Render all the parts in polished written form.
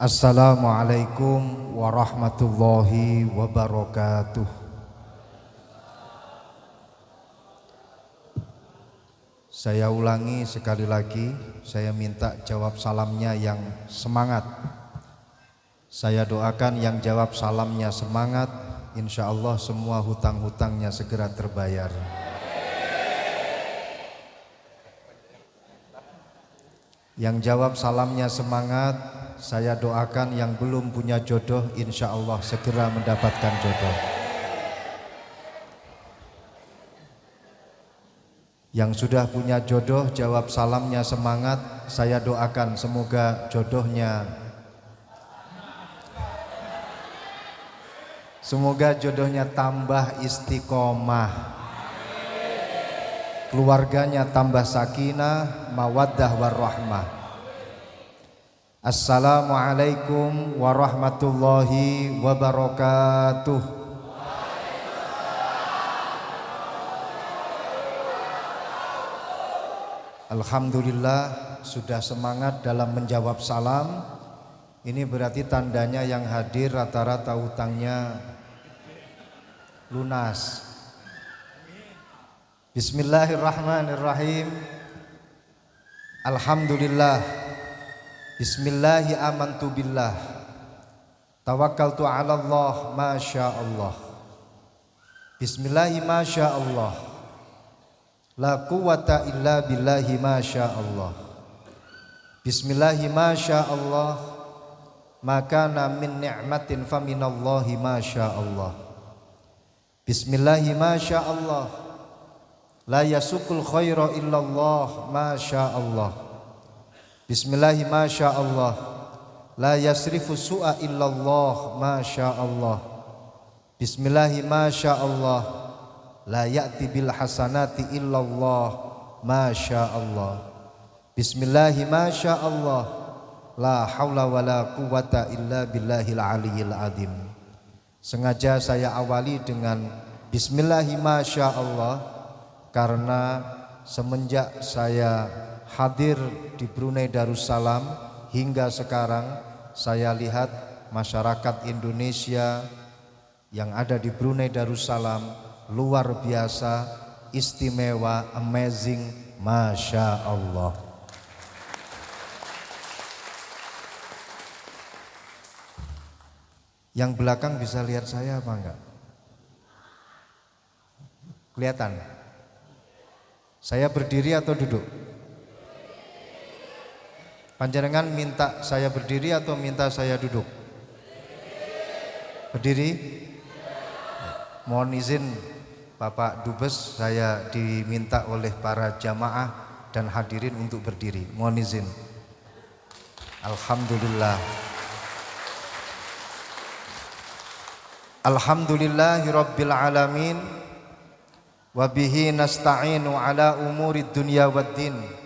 Assalamualaikum warahmatullahi wabarakatuh. Saya ulangi sekali lagi, saya minta jawab salamnya yang semangat. Saya doakan yang jawab salamnya semangat, insya Allah semua hutang-hutangnya segera terbayar. Yang jawab salamnya semangat, saya doakan yang belum punya jodoh insya Allah segera mendapatkan jodoh. Yang sudah punya jodoh jawab salamnya semangat, saya doakan semoga jodohnya tambah istiqomah, keluarganya tambah sakinah, mawaddah warahmah. Assalamualaikum warahmatullahi wabarakatuh. Alhamdulillah sudah semangat dalam menjawab salam. Ini berarti tandanya yang hadir rata-rata utangnya lunas. Bismillahirrahmanirrahim. Alhamdulillah. Bismillahi amantu billah. Tawakkaltu ala Allah masya Allah. Bismillahi masya Allah. La quwwata illa billahi masya Allah. Bismillahi masya Allah. Makana min ni'matin faminallahi masya Allah. Bismillahi masya Allah. La yasukul khaira illallah masya Allah. Bismillahi masya Allah. La yasrifu su'a illallah masya Allah. Bismillahi masya Allah. La ya'ti bil hasanati illallah masya Allah. Bismillahi masya Allah. La haula wa la quwata illa billahil aliyyil azim. Sengaja saya awali dengan Bismillahi masya Allah karena semenjak saya hadir di Brunei Darussalam hingga sekarang saya lihat masyarakat Indonesia yang ada di Brunei Darussalam luar biasa, istimewa, amazing, masya Allah. Yang belakang bisa lihat saya apa enggak? Kelihatan? Saya berdiri atau duduk? Panjenengan minta saya berdiri atau minta saya duduk? Berdiri? Mohon izin Bapak Dubes, saya diminta oleh para jamaah dan hadirin untuk berdiri. Mohon izin. Alhamdulillah. Alhamdulillahirabbil alamin. Wa bihi nasta'inu ala umurid dunya waddin.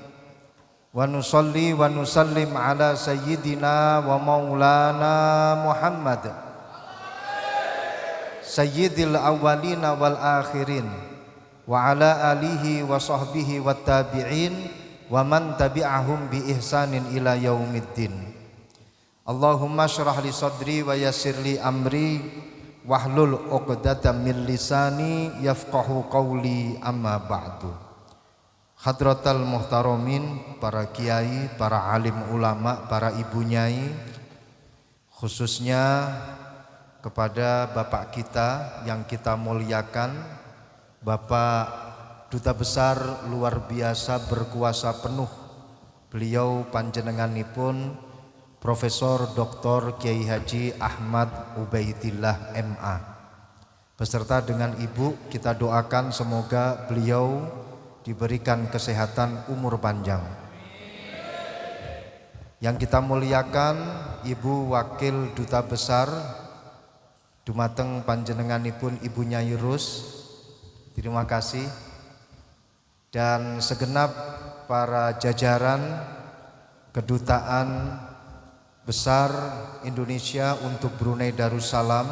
Wa nusalli wa nusallim ala sayyidina wa maulana Muhammad Sayyidil awwalina wal akhirin wa ala alihi wa sahbihi wat tabi'in wa man tabi'ahum bi ihsanin ila yaumiddin. Allahumma syrah li sadri wa yassir li amri wahlul 'uqdatam min lisani yafqahu qawli amma ba'du. Hadratal muhtaramin, para kiai, para alim ulama, para ibu nyai, khususnya kepada Bapak kita yang kita muliakan, Bapak Duta Besar luar biasa berkuasa penuh. Beliau panjenenganipun Profesor Dr. Kiai Haji Ahmad Ubaidillah MA. Beserta dengan Ibu kita doakan semoga beliau diberikan kesehatan umur panjang. Yang kita muliakan Ibu Wakil Duta Besar dumateng panjenenganipun Ibu Nyai Rus, terima kasih. Dan segenap para jajaran Kedutaan Besar Indonesia untuk Brunei Darussalam,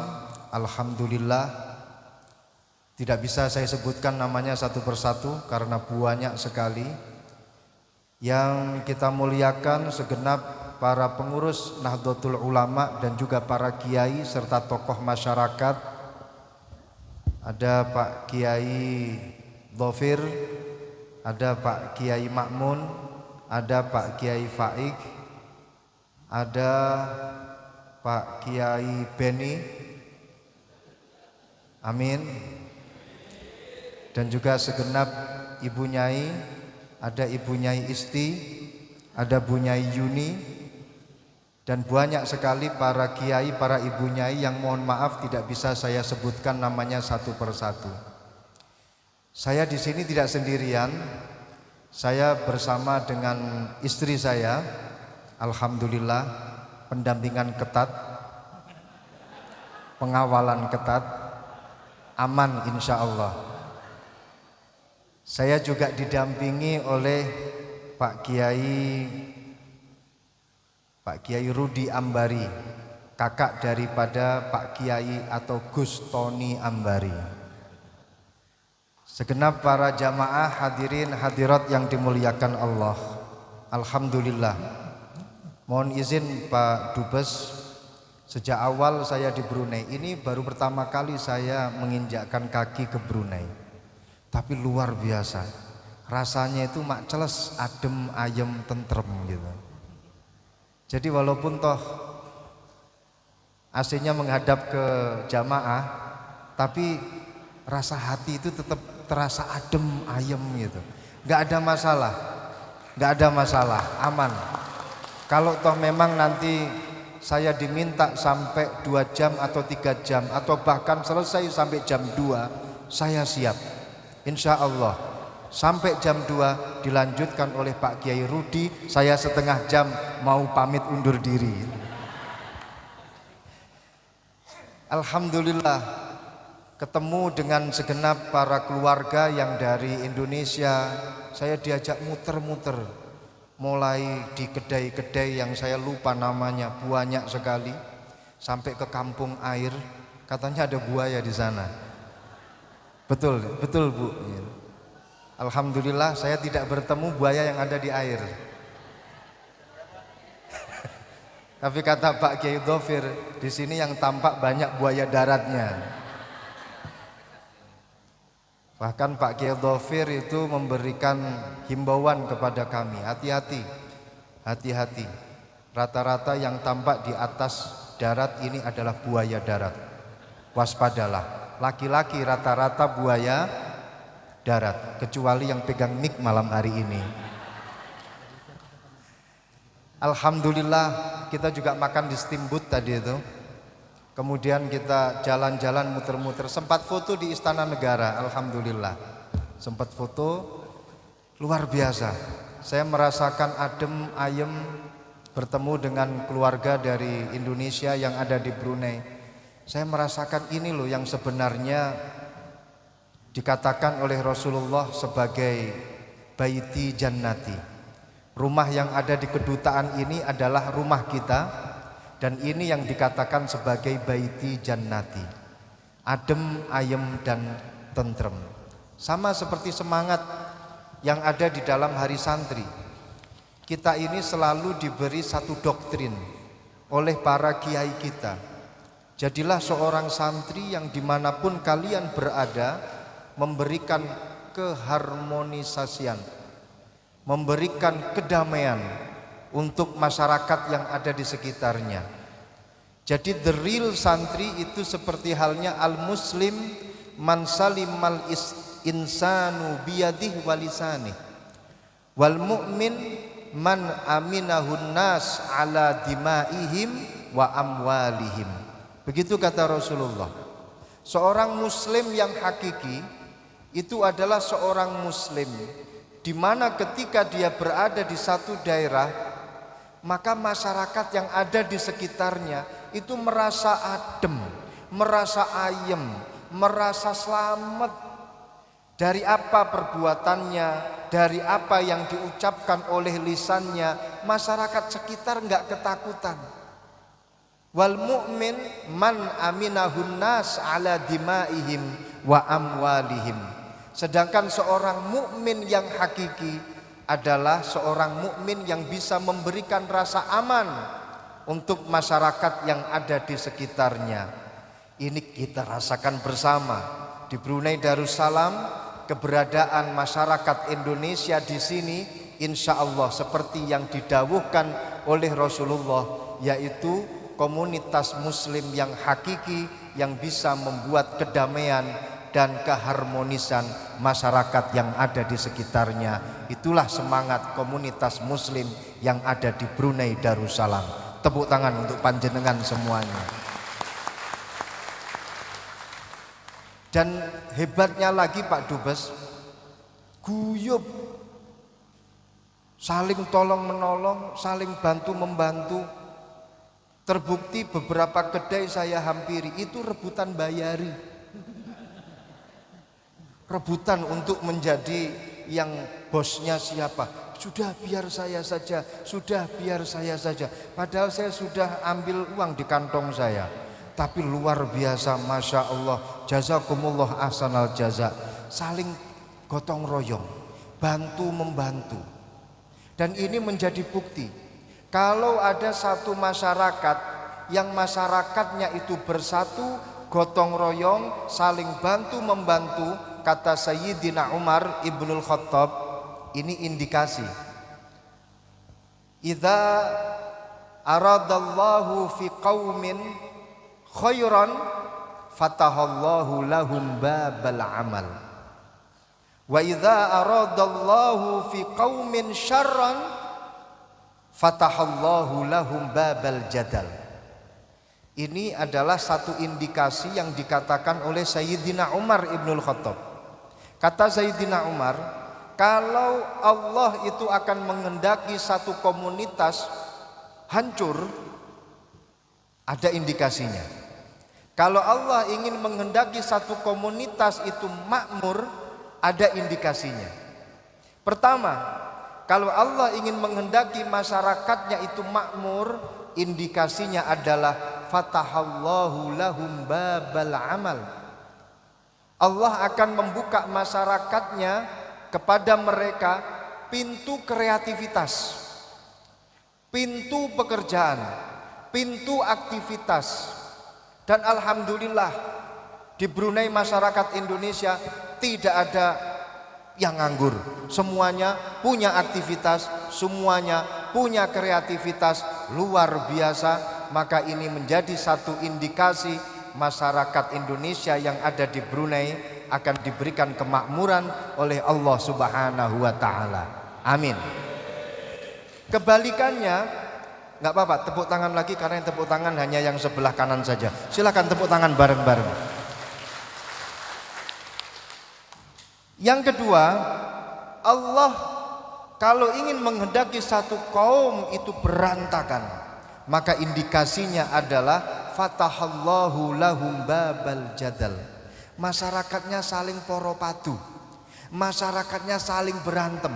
alhamdulillah tidak bisa saya sebutkan namanya satu persatu karena banyak sekali. Yang kita muliakan segenap para pengurus Nahdlatul Ulama dan juga para kiai serta tokoh masyarakat. Ada Pak Kiai Dhofir, ada Pak Kiai Makmun, ada Pak Kiai Faik, ada Pak Kiai Beni, amin, dan juga segenap Ibu Nyai, ada Ibu Nyai Isti, ada Bu Nyai Yuni, dan banyak sekali para kiai, para ibu nyai yang mohon maaf tidak bisa saya sebutkan namanya satu persatu. Saya di sini tidak sendirian, saya bersama dengan istri saya, alhamdulillah pendampingan ketat, pengawalan ketat, aman insya Allah. Saya juga didampingi oleh Pak Kiai Rudi Ambari, kakak daripada Pak Kiai atau Gus Tony Ambari. Segenap para jamaah hadirin hadirat yang dimuliakan Allah, alhamdulillah. Mohon izin Pak Dubes, sejak awal saya di Brunei ini baru pertama kali saya menginjakkan kaki ke Brunei. Tapi luar biasa, rasanya itu mak celes, adem, ayem, tentrem gitu. Jadi walaupun toh AC-nya menghadap ke jamaah, tapi rasa hati itu tetap terasa adem, ayem gitu. Gak ada masalah, gak ada masalah, aman. Kalau toh memang nanti saya diminta sampai 2 jam atau 3 jam atau bahkan selesai sampai jam 2, saya siap. Insya Allah. Sampai jam 2 dilanjutkan oleh Pak Kiai Rudi, saya setengah jam mau pamit undur diri. Alhamdulillah ketemu dengan segenap para keluarga yang dari Indonesia. Saya diajak muter-muter, mulai di kedai-kedai yang saya lupa namanya, banyak sekali, sampai ke kampung air, katanya ada buaya di sana. Betul, betul Bu. Alhamdulillah saya tidak bertemu buaya yang ada di air. Tapi kata Pak Kiai Dhofir, di sini yang tampak banyak buaya daratnya. Bahkan Pak Kiai Dhofir itu memberikan himbauan kepada kami, hati-hati, hati-hati. Rata-rata yang tampak di atas darat ini adalah buaya darat. Waspadalah, laki-laki rata-rata buaya darat, kecuali yang pegang mic malam hari ini. Alhamdulillah kita juga makan di steamboat tadi itu. Kemudian kita jalan-jalan muter-muter, sempat foto di Istana Negara, alhamdulillah. Sempat foto, luar biasa. Saya merasakan adem, ayem, bertemu dengan keluarga dari Indonesia yang ada di Brunei. Saya merasakan ini loh yang sebenarnya dikatakan oleh Rasulullah sebagai baiti jannati. Rumah yang ada di kedutaan ini adalah rumah kita, dan ini yang dikatakan sebagai baiti jannati. Adem, ayem, dan tentrem. Sama seperti semangat yang ada di dalam hari santri. Kita ini selalu diberi satu doktrin oleh para kiai kita. Jadilah seorang santri yang dimanapun kalian berada, memberikan keharmonisasian, memberikan kedamaian untuk masyarakat yang ada di sekitarnya. Jadi the real santri itu seperti halnya al-muslim man salimal insanu biyadih walisani, wal mu'min man aminahun nas ala dimaihim wa amwalihim. Begitu kata Rasulullah. Seorang muslim yang hakiki itu adalah seorang muslim di mana ketika dia berada di satu daerah, maka masyarakat yang ada di sekitarnya itu merasa adem, merasa ayem, merasa selamat dari apa perbuatannya, dari apa yang diucapkan oleh lisannya. Masyarakat sekitar enggak ketakutan. Wal mu'min man aminahun nas ala dimaihim wa amwalihim. Sedangkan seorang mukmin yang hakiki adalah seorang mukmin yang bisa memberikan rasa aman untuk masyarakat yang ada di sekitarnya. Ini kita rasakan bersama di Brunei Darussalam. Keberadaan masyarakat Indonesia di sini insya Allah seperti yang didawuhkan oleh Rasulullah, yaitu komunitas muslim yang hakiki yang bisa membuat kedamaian dan keharmonisan masyarakat yang ada di sekitarnya. Itulah semangat komunitas muslim yang ada di Brunei Darussalam. Tepuk tangan untuk panjenengan semuanya. Dan hebatnya lagi Pak Dubes, guyub, saling tolong menolong, saling bantu membantu. Terbukti beberapa kedai saya hampiri itu rebutan bayari, rebutan untuk menjadi yang bosnya siapa. Sudah biar saya saja, sudah biar saya saja. Padahal saya sudah ambil uang di kantong saya. Tapi luar biasa, Masya Allah, jazakumullah ahsanal jaza. Saling gotong royong, bantu membantu. Dan ini menjadi bukti, kalau ada satu masyarakat yang masyarakatnya itu bersatu, gotong royong, saling bantu membantu, kata Sayyidina Umar ibnul Khattab, ini indikasi. Idza aradallahu fi qaumin khairan fatahallahu lahum babal amal. Wa idza aradallahu fi qaumin syarran fatahallahu lahum babal jadal. Ini adalah satu indikasi yang dikatakan oleh Sayyidina Umar ibnul Khattab. Kata Sayyidina Umar, kalau Allah itu akan menghendaki satu komunitas hancur, ada indikasinya. Kalau Allah ingin menghendaki satu komunitas itu makmur, ada indikasinya. Pertama, kalau Allah ingin menghendaki masyarakatnya itu makmur, indikasinya adalah fatahallahu lahum babal amal. Allah akan membuka masyarakatnya kepada mereka pintu kreativitas, pintu pekerjaan, pintu aktivitas. Dan alhamdulillah di Brunei masyarakat Indonesia tidak ada yang nganggur. Semuanya punya aktivitas, semuanya punya kreativitas luar biasa. Maka ini menjadi satu indikasi masyarakat Indonesia yang ada di Brunei akan diberikan kemakmuran oleh Allah Subhanahu wa taala. Amin. Kebalikannya, nggak apa-apa, tepuk tangan lagi karena yang tepuk tangan hanya yang sebelah kanan saja. Silakan tepuk tangan bareng-bareng. Yang kedua, Allah kalau ingin menghendaki satu kaum itu berantakan, maka indikasinya adalah fatahallahu lahum babal jadal. Masyarakatnya saling poropadu, masyarakatnya saling berantem,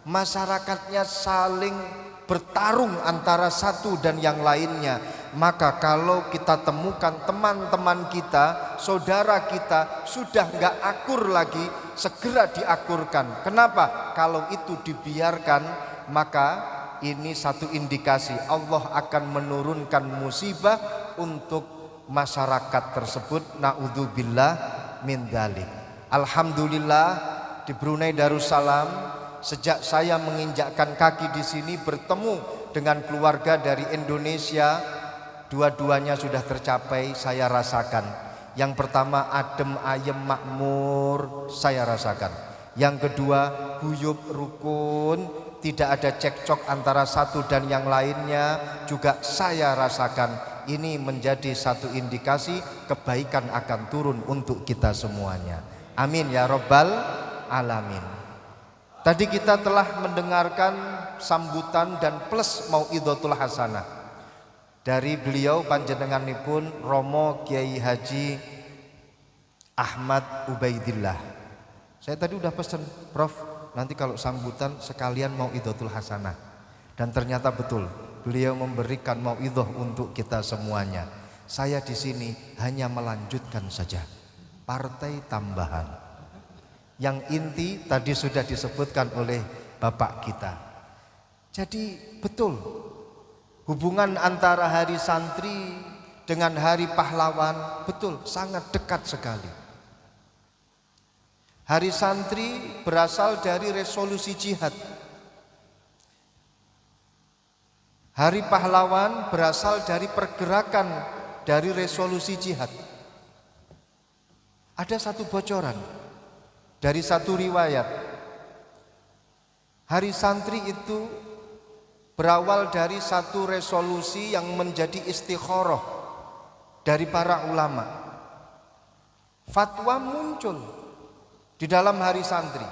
masyarakatnya saling bertarung antara satu dan yang lainnya. Maka kalau kita temukan teman-teman kita, saudara kita sudah nggak akur lagi, segera diakurkan. Kenapa? Kalau itu dibiarkan, maka ini satu indikasi Allah akan menurunkan musibah untuk masyarakat tersebut. Na'udzubillah min dzalik. Alhamdulillah di Brunei Darussalam, sejak saya menginjakkan kaki di sini bertemu dengan keluarga dari Indonesia, dua-duanya sudah tercapai saya rasakan. Yang pertama adem ayem makmur saya rasakan. Yang kedua guyub rukun, tidak ada cekcok antara satu dan yang lainnya juga saya rasakan. Ini menjadi satu indikasi kebaikan akan turun untuk kita semuanya. Amin ya rabbal alamin. Tadi kita telah mendengarkan sambutan dan plus mauidhatul hasanah dari beliau panjenenganipun Romo Kiai Haji Ahmad Ubaidillah. Saya tadi udah pesen, Prof, nanti kalau sambutan sekalian mauidhatul hasanah. Dan ternyata betul, beliau memberikan mauidhah untuk kita semuanya. Saya di sini hanya melanjutkan saja. Partai tambahan. Yang inti tadi sudah disebutkan oleh bapak kita. Jadi betul hubungan antara hari santri dengan hari pahlawan betul sangat dekat sekali. Hari santri berasal dari resolusi jihad. Hari pahlawan berasal dari pergerakan dari resolusi jihad. Ada satu bocoran dari satu riwayat. Hari santri itu berawal dari satu resolusi yang menjadi istikharah dari para ulama. Fatwa muncul di dalam hari santri.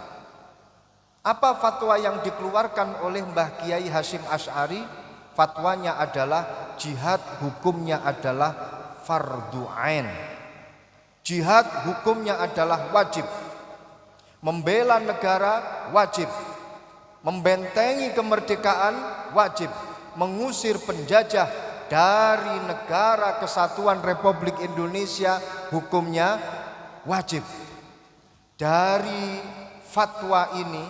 Apa fatwa yang dikeluarkan oleh Mbah Kiai Hasyim Asy'ari? Fatwanya adalah jihad hukumnya adalah fardhu ain. Jihad hukumnya adalah wajib. Membela negara wajib. Membentengi kemerdekaan wajib. Mengusir penjajah dari negara kesatuan Republik Indonesia hukumnya wajib. Dari fatwa ini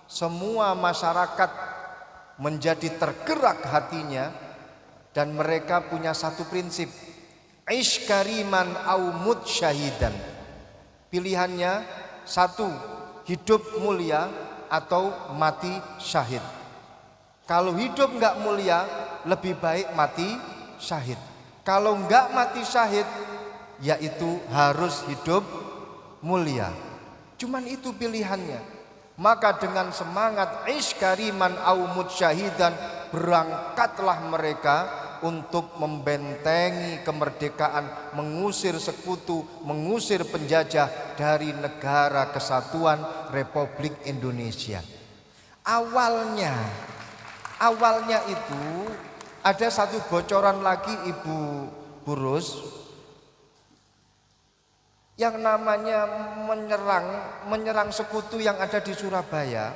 semua masyarakat menjadi tergerak hatinya dan mereka punya satu prinsip, ish kariman au mut syahidan. Pilihannya satu, hidup mulia atau mati syahid. Kalau hidup enggak mulia, lebih baik mati syahid. Kalau enggak mati syahid, yaitu harus hidup mulia. Cuman itu pilihannya. Maka dengan semangat ish kariman au mut syahidan, berangkatlah mereka untuk membentengi kemerdekaan, mengusir sekutu, mengusir penjajah dari negara kesatuan Republik Indonesia. Awalnya itu ada satu bocoran lagi Ibu Burus, yang namanya menyerang sekutu yang ada di Surabaya.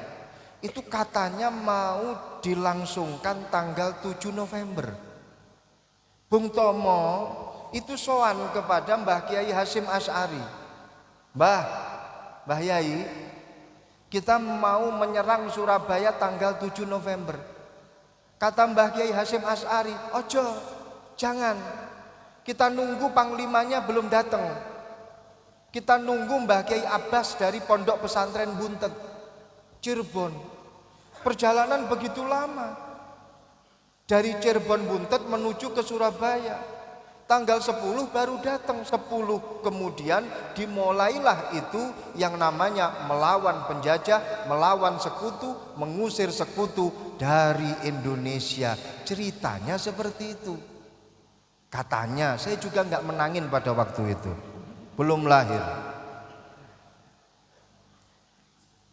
Itu katanya mau dilangsungkan tanggal 7 November. Bung Tomo itu sowan kepada Mbah Kiai Hasyim Asy'ari. Mbah Yai, kita mau menyerang Surabaya tanggal 7 November. Kata Mbah Kiai Hasyim Asy'ari, ojo, jangan. Kita nunggu panglimanya belum datang. Kita nunggu Mbah Kiai Abbas dari Pondok Pesantren Buntet, Cirebon. Perjalanan begitu lama. Dari Cirebon Buntet menuju ke Surabaya. Tanggal 10 baru datang. 10 kemudian dimulailah itu yang namanya melawan penjajah, melawan sekutu, mengusir sekutu dari Indonesia. Ceritanya seperti itu. Katanya, saya juga nggak menangin pada waktu itu. Belum lahir.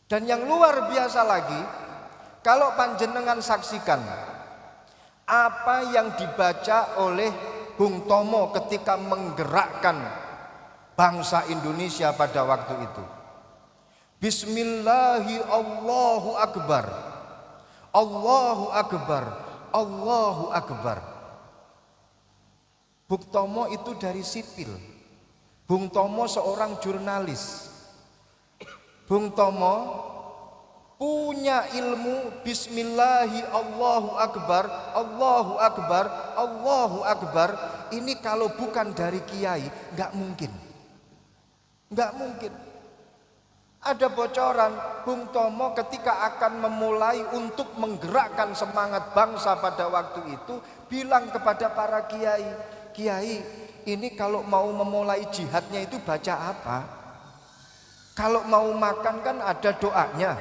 Dan yang luar biasa lagi, kalau panjenengan saksikan apa yang dibaca oleh Bung Tomo ketika menggerakkan bangsa Indonesia pada waktu itu. Bismillahi Allahu Akbar, Allahu Akbar, Allahu Akbar. Bung Tomo itu dari sipil. Bung Tomo seorang jurnalis. Bung Tomo punya ilmu bismillahi Allahu Akbar, Allahu Akbar, Allahu Akbar. Ini kalau bukan dari kiai enggak mungkin. Enggak mungkin. Ada bocoran Bung Tomo ketika akan memulai untuk menggerakkan semangat bangsa pada waktu itu bilang kepada para kiai, "Kiai, ini kalau mau memulai jihadnya itu baca apa? Kalau mau makan kan ada doanya.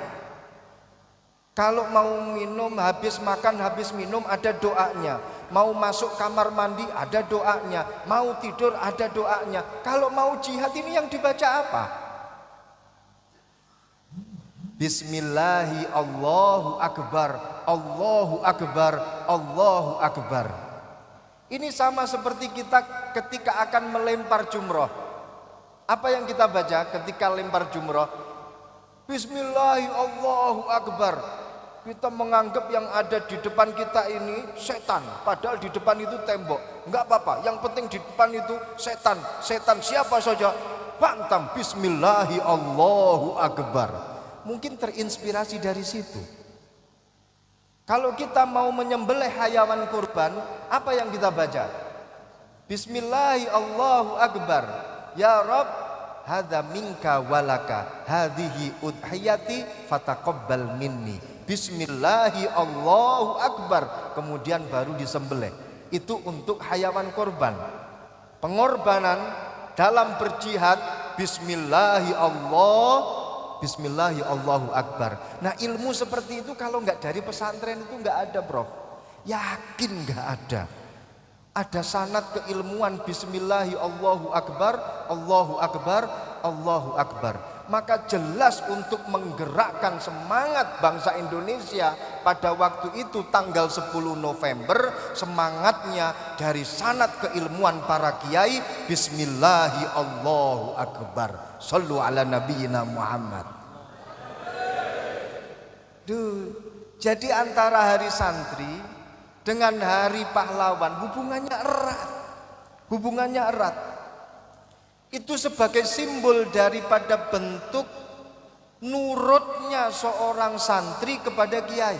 Kalau mau minum habis makan habis minum ada doanya. Mau masuk kamar mandi ada doanya. Mau tidur ada doanya. Kalau mau jihad ini yang dibaca apa? Bismillahi Allahu Akbar, Allahu Akbar, Allahu Akbar. Ini sama seperti kita ketika akan melempar jumroh. Apa yang kita baca ketika lempar jumroh? Bismillahi Allahu Akbar. Kita menganggap yang ada di depan kita ini setan, padahal di depan itu tembok. Enggak apa-apa, yang penting di depan itu setan. Setan siapa saja bantam Bismillahi Allahu Akbar. Mungkin terinspirasi dari situ. Kalau kita mau menyembelih hayawan kurban, apa yang kita baca? Bismillahi Allahu Akbar. Ya Rabb, hadza minka walaka, hadhihi udhiyati fataqabbal minni. Bismillahi Allahu Akbar. Kemudian baru disembelih. Itu untuk hayawan kurban. Pengorbanan dalam berjihad, Bismillahi Allah, Bismillahi Allahu Akbar. Nah, ilmu seperti itu kalau nggak dari pesantren itu nggak ada, Prof. Yakin nggak ada. Ada sanad keilmuan Bismillahi Allahu Akbar, Allahu Akbar, Allahu Akbar. Maka jelas untuk menggerakkan semangat bangsa Indonesia pada waktu itu tanggal 10 November, semangatnya dari sanad keilmuan para kiai, Bismillahi Allahu Akbar. Shallu ala nabiyina Muhammad. Duh, jadi antara hari santri dengan hari pahlawan hubungannya erat. Hubungannya erat. Itu sebagai simbol daripada bentuk nurutnya seorang santri kepada kiai.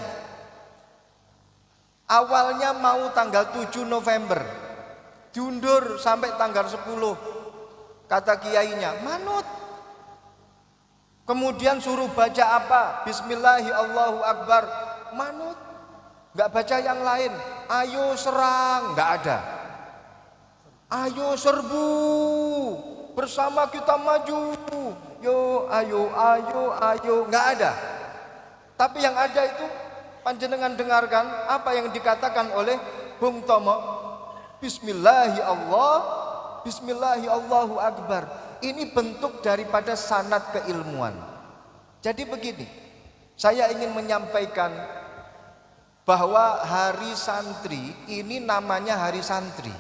Awalnya mau tanggal 7 November, diundur sampai tanggal 10. Kata kiainya, manut. Kemudian suruh baca apa? Bismillahi Allahu Akbar, manut. Gak baca yang lain. Ayo serang, gak ada. Ayo serbu, bersama kita maju. Yo, ayo, ayo, ayo, nggak ada. Tapi yang ada itu panjenengan dengarkan apa yang dikatakan oleh Bung Tomo. Bismillahi Allah, Bismillahi Allahu Akbar. Ini bentuk daripada sanad keilmuan. Jadi begini, saya ingin menyampaikan bahwa hari santri ini namanya hari santri.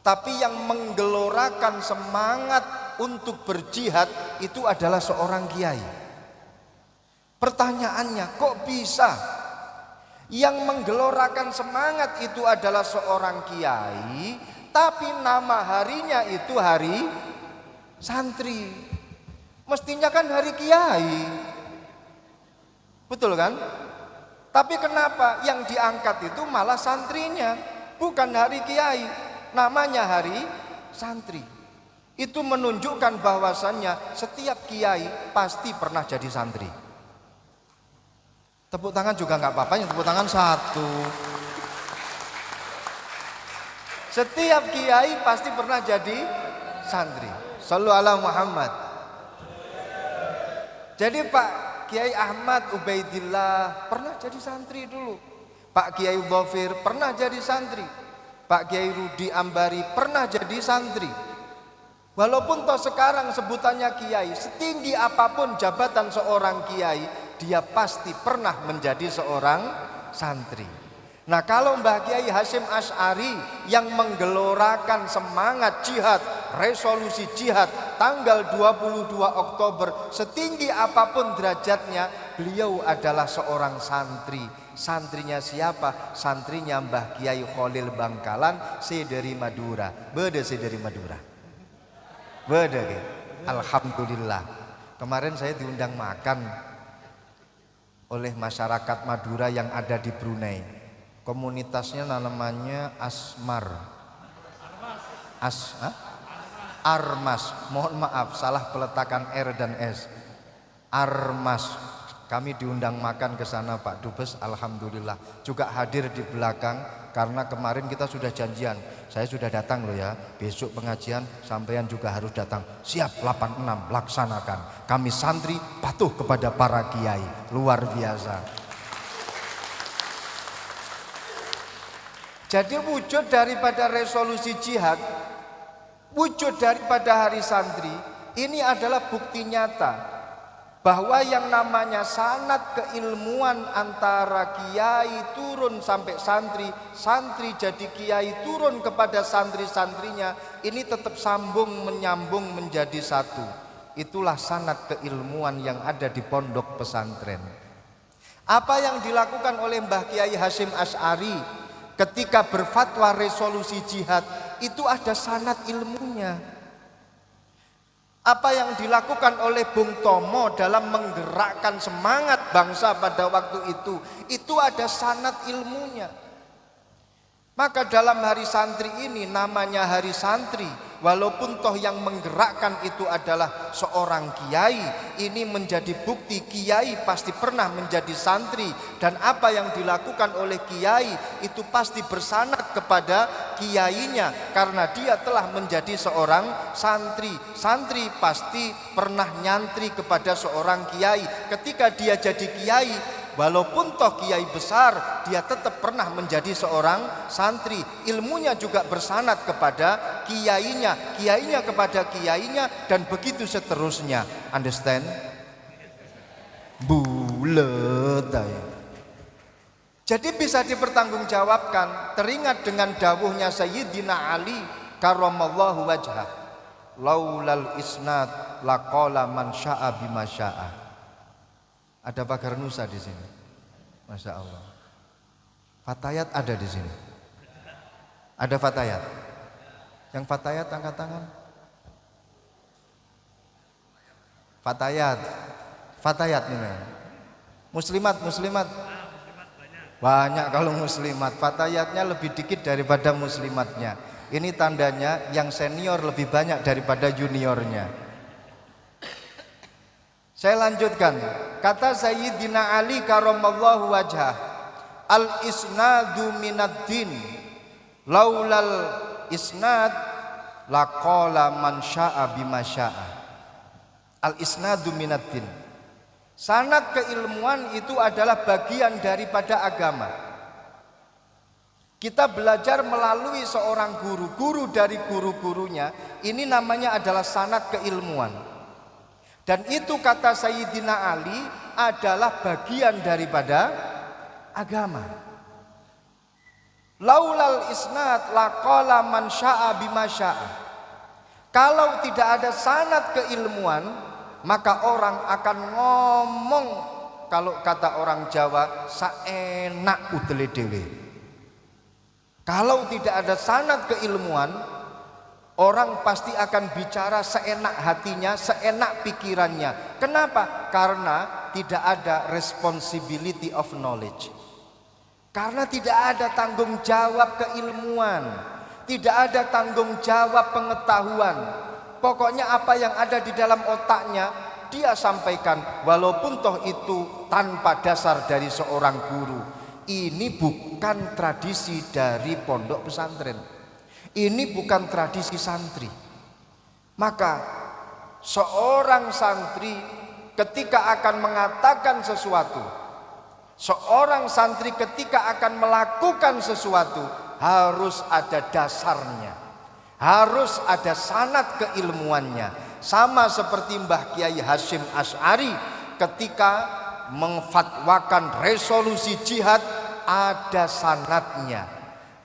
Tapi yang menggelorakan semangat untuk berjihad itu adalah seorang kiai. Pertanyaannya, kok bisa yang menggelorakan semangat itu adalah seorang kiai, tapi nama harinya itu hari santri? Mestinya kan hari kiai, betul kan? Tapi kenapa yang diangkat itu malah santrinya, bukan hari kiai? Namanya hari santri. Itu menunjukkan bahwasannya setiap kiai pasti pernah jadi santri. Tepuk tangan juga nggak apa-apa, yang tepuk tangan satu. Setiap kiai pasti pernah jadi santri. Shallu ala Muhammad. Jadi Pak Kiai Ahmad Ubaidillah pernah jadi santri dulu. Pak Kiai Dhafir pernah jadi santri. Pak Kiai Rudi Ambari pernah jadi santri. Walaupun toh sekarang sebutannya kiai, setinggi apapun jabatan seorang kiai, dia pasti pernah menjadi seorang santri. Nah, kalau Mbah Kiai Hasyim Asy'ari yang menggelorakan semangat jihad, resolusi jihad tanggal 22 Oktober, setinggi apapun derajatnya, beliau adalah seorang santri. Santrinya siapa? Santrinya Mbah Kiai Khalil Bangkalan, dari Madura. Bede dari Madura. Bede. Alhamdulillah. Kemarin saya diundang makan oleh masyarakat Madura yang ada di Brunei. Komunitasnya namanya Asmar. Armas. Mohon maaf, salah peletakan R dan S. Armas. Kami diundang makan ke sana Pak Dubes, alhamdulillah. Juga hadir di belakang karena kemarin kita sudah janjian. Saya sudah datang loh ya. Besok pengajian sampean juga harus datang. Siap 86 laksanakan. Kami santri patuh kepada para kiai. Luar biasa. Jadi wujud daripada resolusi jihad, wujud daripada hari santri, ini adalah bukti nyata bahwa yang namanya sanad keilmuan antara kiai turun sampai santri, santri jadi kiai turun kepada santri-santrinya, ini tetap sambung menyambung menjadi satu. Itulah sanad keilmuan yang ada di pondok pesantren. Apa yang dilakukan oleh Mbah Kiai Hasyim Asy'ari ketika berfatwa resolusi jihad, itu ada sanad ilmunya. Apa yang dilakukan oleh Bung Tomo dalam menggerakkan semangat bangsa pada waktu itu ada sanad ilmunya. Maka dalam hari santri ini, namanya hari santri, walaupun toh yang menggerakkan itu adalah seorang kiai, ini menjadi bukti kiai pasti pernah menjadi santri, dan apa yang dilakukan oleh kiai itu pasti bersanad kepada kiainya karena dia telah menjadi seorang santri. Santri pasti pernah nyantri kepada seorang kiai. Ketika dia jadi kiai, walaupun toh kiai besar, dia tetap pernah menjadi seorang santri. Ilmunya juga bersanad kepada kiainya, kiainya kepada kiainya, dan begitu seterusnya. Understand? Bulet. Jadi bisa dipertanggungjawabkan. Teringat dengan dawuhnya Sayyidina Ali karramallahu wajhah, laulal isnad laqala man syaa bima syaa. Ada pagar Nusa di sini, masya Allah. Fatayat ada di sini. Ada Fatayat. Yang Fatayat angkat tangan. Fatayat, Fatayat ini. Muslimat, muslimat. Banyak kalau muslimat. Fatayatnya lebih dikit daripada muslimatnya. Ini tandanya yang senior lebih banyak daripada juniornya. Saya lanjutkan. Kata Sayyidina Ali karramallahu wajhah, al isnadu minad din, laulal isnad laqala man syaa bima syaa. Al isnadu minad din. Sanad keilmuan itu adalah bagian daripada agama. Kita belajar melalui seorang guru, guru dari guru-gurunya. Ini namanya adalah sanad keilmuan. Dan itu kata Sayyidina Ali adalah bagian daripada agama. Laulal isnad laqala man syaa bima syaa. Kalau tidak ada sanad keilmuan, maka orang akan ngomong, kalau kata orang Jawa, saenak udele dhewe. Kalau tidak ada sanad keilmuan, orang pasti akan bicara seenak hatinya, seenak pikirannya. Kenapa? Karena tidak ada responsibility of knowledge. Karena tidak ada tanggung jawab keilmuan, tidak ada tanggung jawab pengetahuan. Pokoknya apa yang ada di dalam otaknya dia sampaikan, walaupun toh itu tanpa dasar dari seorang guru. Ini bukan tradisi dari pondok pesantren. Ini bukan tradisi santri. Maka seorang santri ketika akan mengatakan sesuatu, seorang santri ketika akan melakukan sesuatu, harus ada dasarnya, harus ada sanad keilmuannya. Sama seperti Mbah Kiai Hasyim Asy'ari ketika memfatwakan resolusi jihad, ada sanadnya,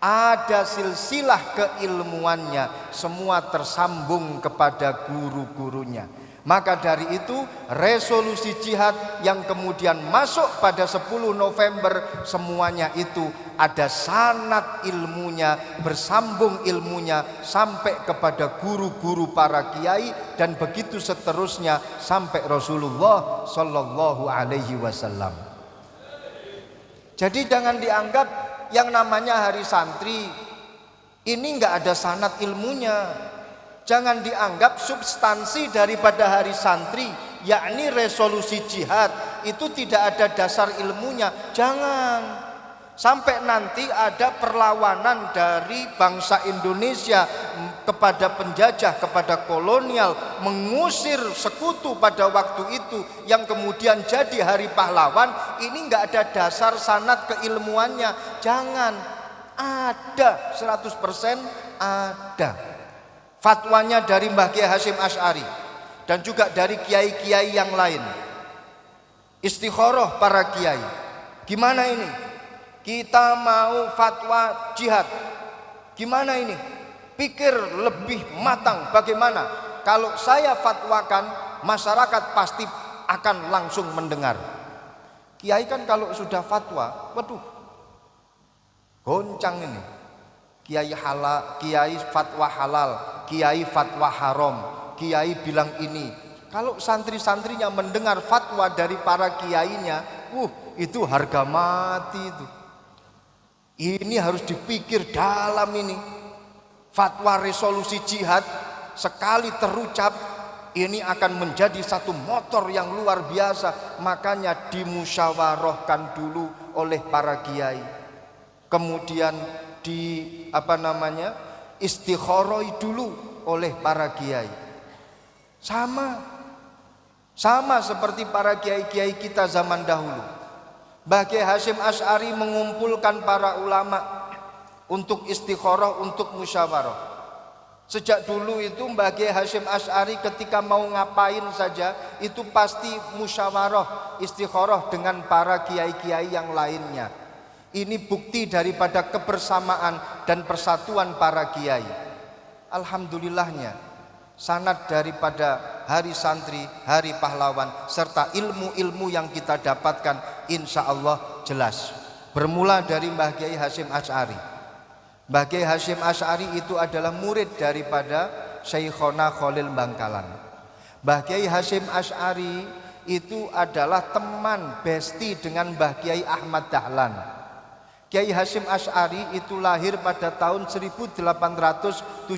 ada silsilah keilmuannya, semua tersambung kepada guru-gurunya. Maka dari itu resolusi jihad yang kemudian masuk pada 10 November, semuanya itu ada sanad ilmunya, bersambung ilmunya sampai kepada guru-guru para kiai, dan begitu seterusnya sampai Rasulullah Sallallahu Alaihi Wasallam. Jadi jangan dianggap yang namanya hari santri ini enggak ada sanad ilmunya. Jangan dianggap substansi daripada hari santri, yakni resolusi jihad, itu tidak ada dasar ilmunya. Jangan sampai nanti ada perlawanan dari bangsa Indonesia kepada penjajah, kepada kolonial, mengusir sekutu pada waktu itu, yang kemudian jadi hari pahlawan. Ini enggak ada dasar sanad keilmuannya. Jangan. Ada 100% ada. Fatwanya dari Mbah Kiai Hasyim Asy'ari dan juga dari kiai-kiai yang lain. Istikharah para kiai. Gimana ini? Kita mau fatwa jihad. Gimana ini? Pikir lebih matang. Bagaimana? Kalau saya fatwakan, masyarakat pasti akan langsung mendengar. Kiai kan kalau sudah fatwa, waduh, goncang ini. Kiai halal, kiai fatwa halal, kiai fatwa haram. kiai bilang ini. Kalau santri-santrinya mendengar fatwa dari para kiainya, itu harga mati itu. Ini harus dipikir dalam ini. Fatwa resolusi jihad sekali terucap ini akan menjadi satu motor yang luar biasa. Makanya dimusyawarahkan dulu oleh para kiai. Kemudian istikharoi dulu oleh para kiai. Sama seperti para kiai-kiai kita zaman dahulu. Mbah Kiai Hasyim Asy'ari mengumpulkan para ulama untuk istikharah, untuk musyawarah. Sejak dulu itu Mbah Kiai Hasyim Asy'ari ketika mau ngapain saja itu pasti musyawarah, istikharah dengan para kiai-kiai yang lainnya. Ini bukti daripada kebersamaan dan persatuan para kiai. Alhamdulillahnya sanad daripada hari santri, hari pahlawan serta ilmu-ilmu yang kita dapatkan insya Allah jelas. Bermula dari Mbah Kiai Hasyim Asy'ari. Mbah Kiai Hasyim Asy'ari itu adalah murid daripada Syekhona Khalil Bangkalan. Mbah Kiai Hasyim Asy'ari itu adalah teman besti dengan Mbah Kiai Ahmad Dahlan. Kiai Hasyim Asy'ari itu lahir pada tahun 1871.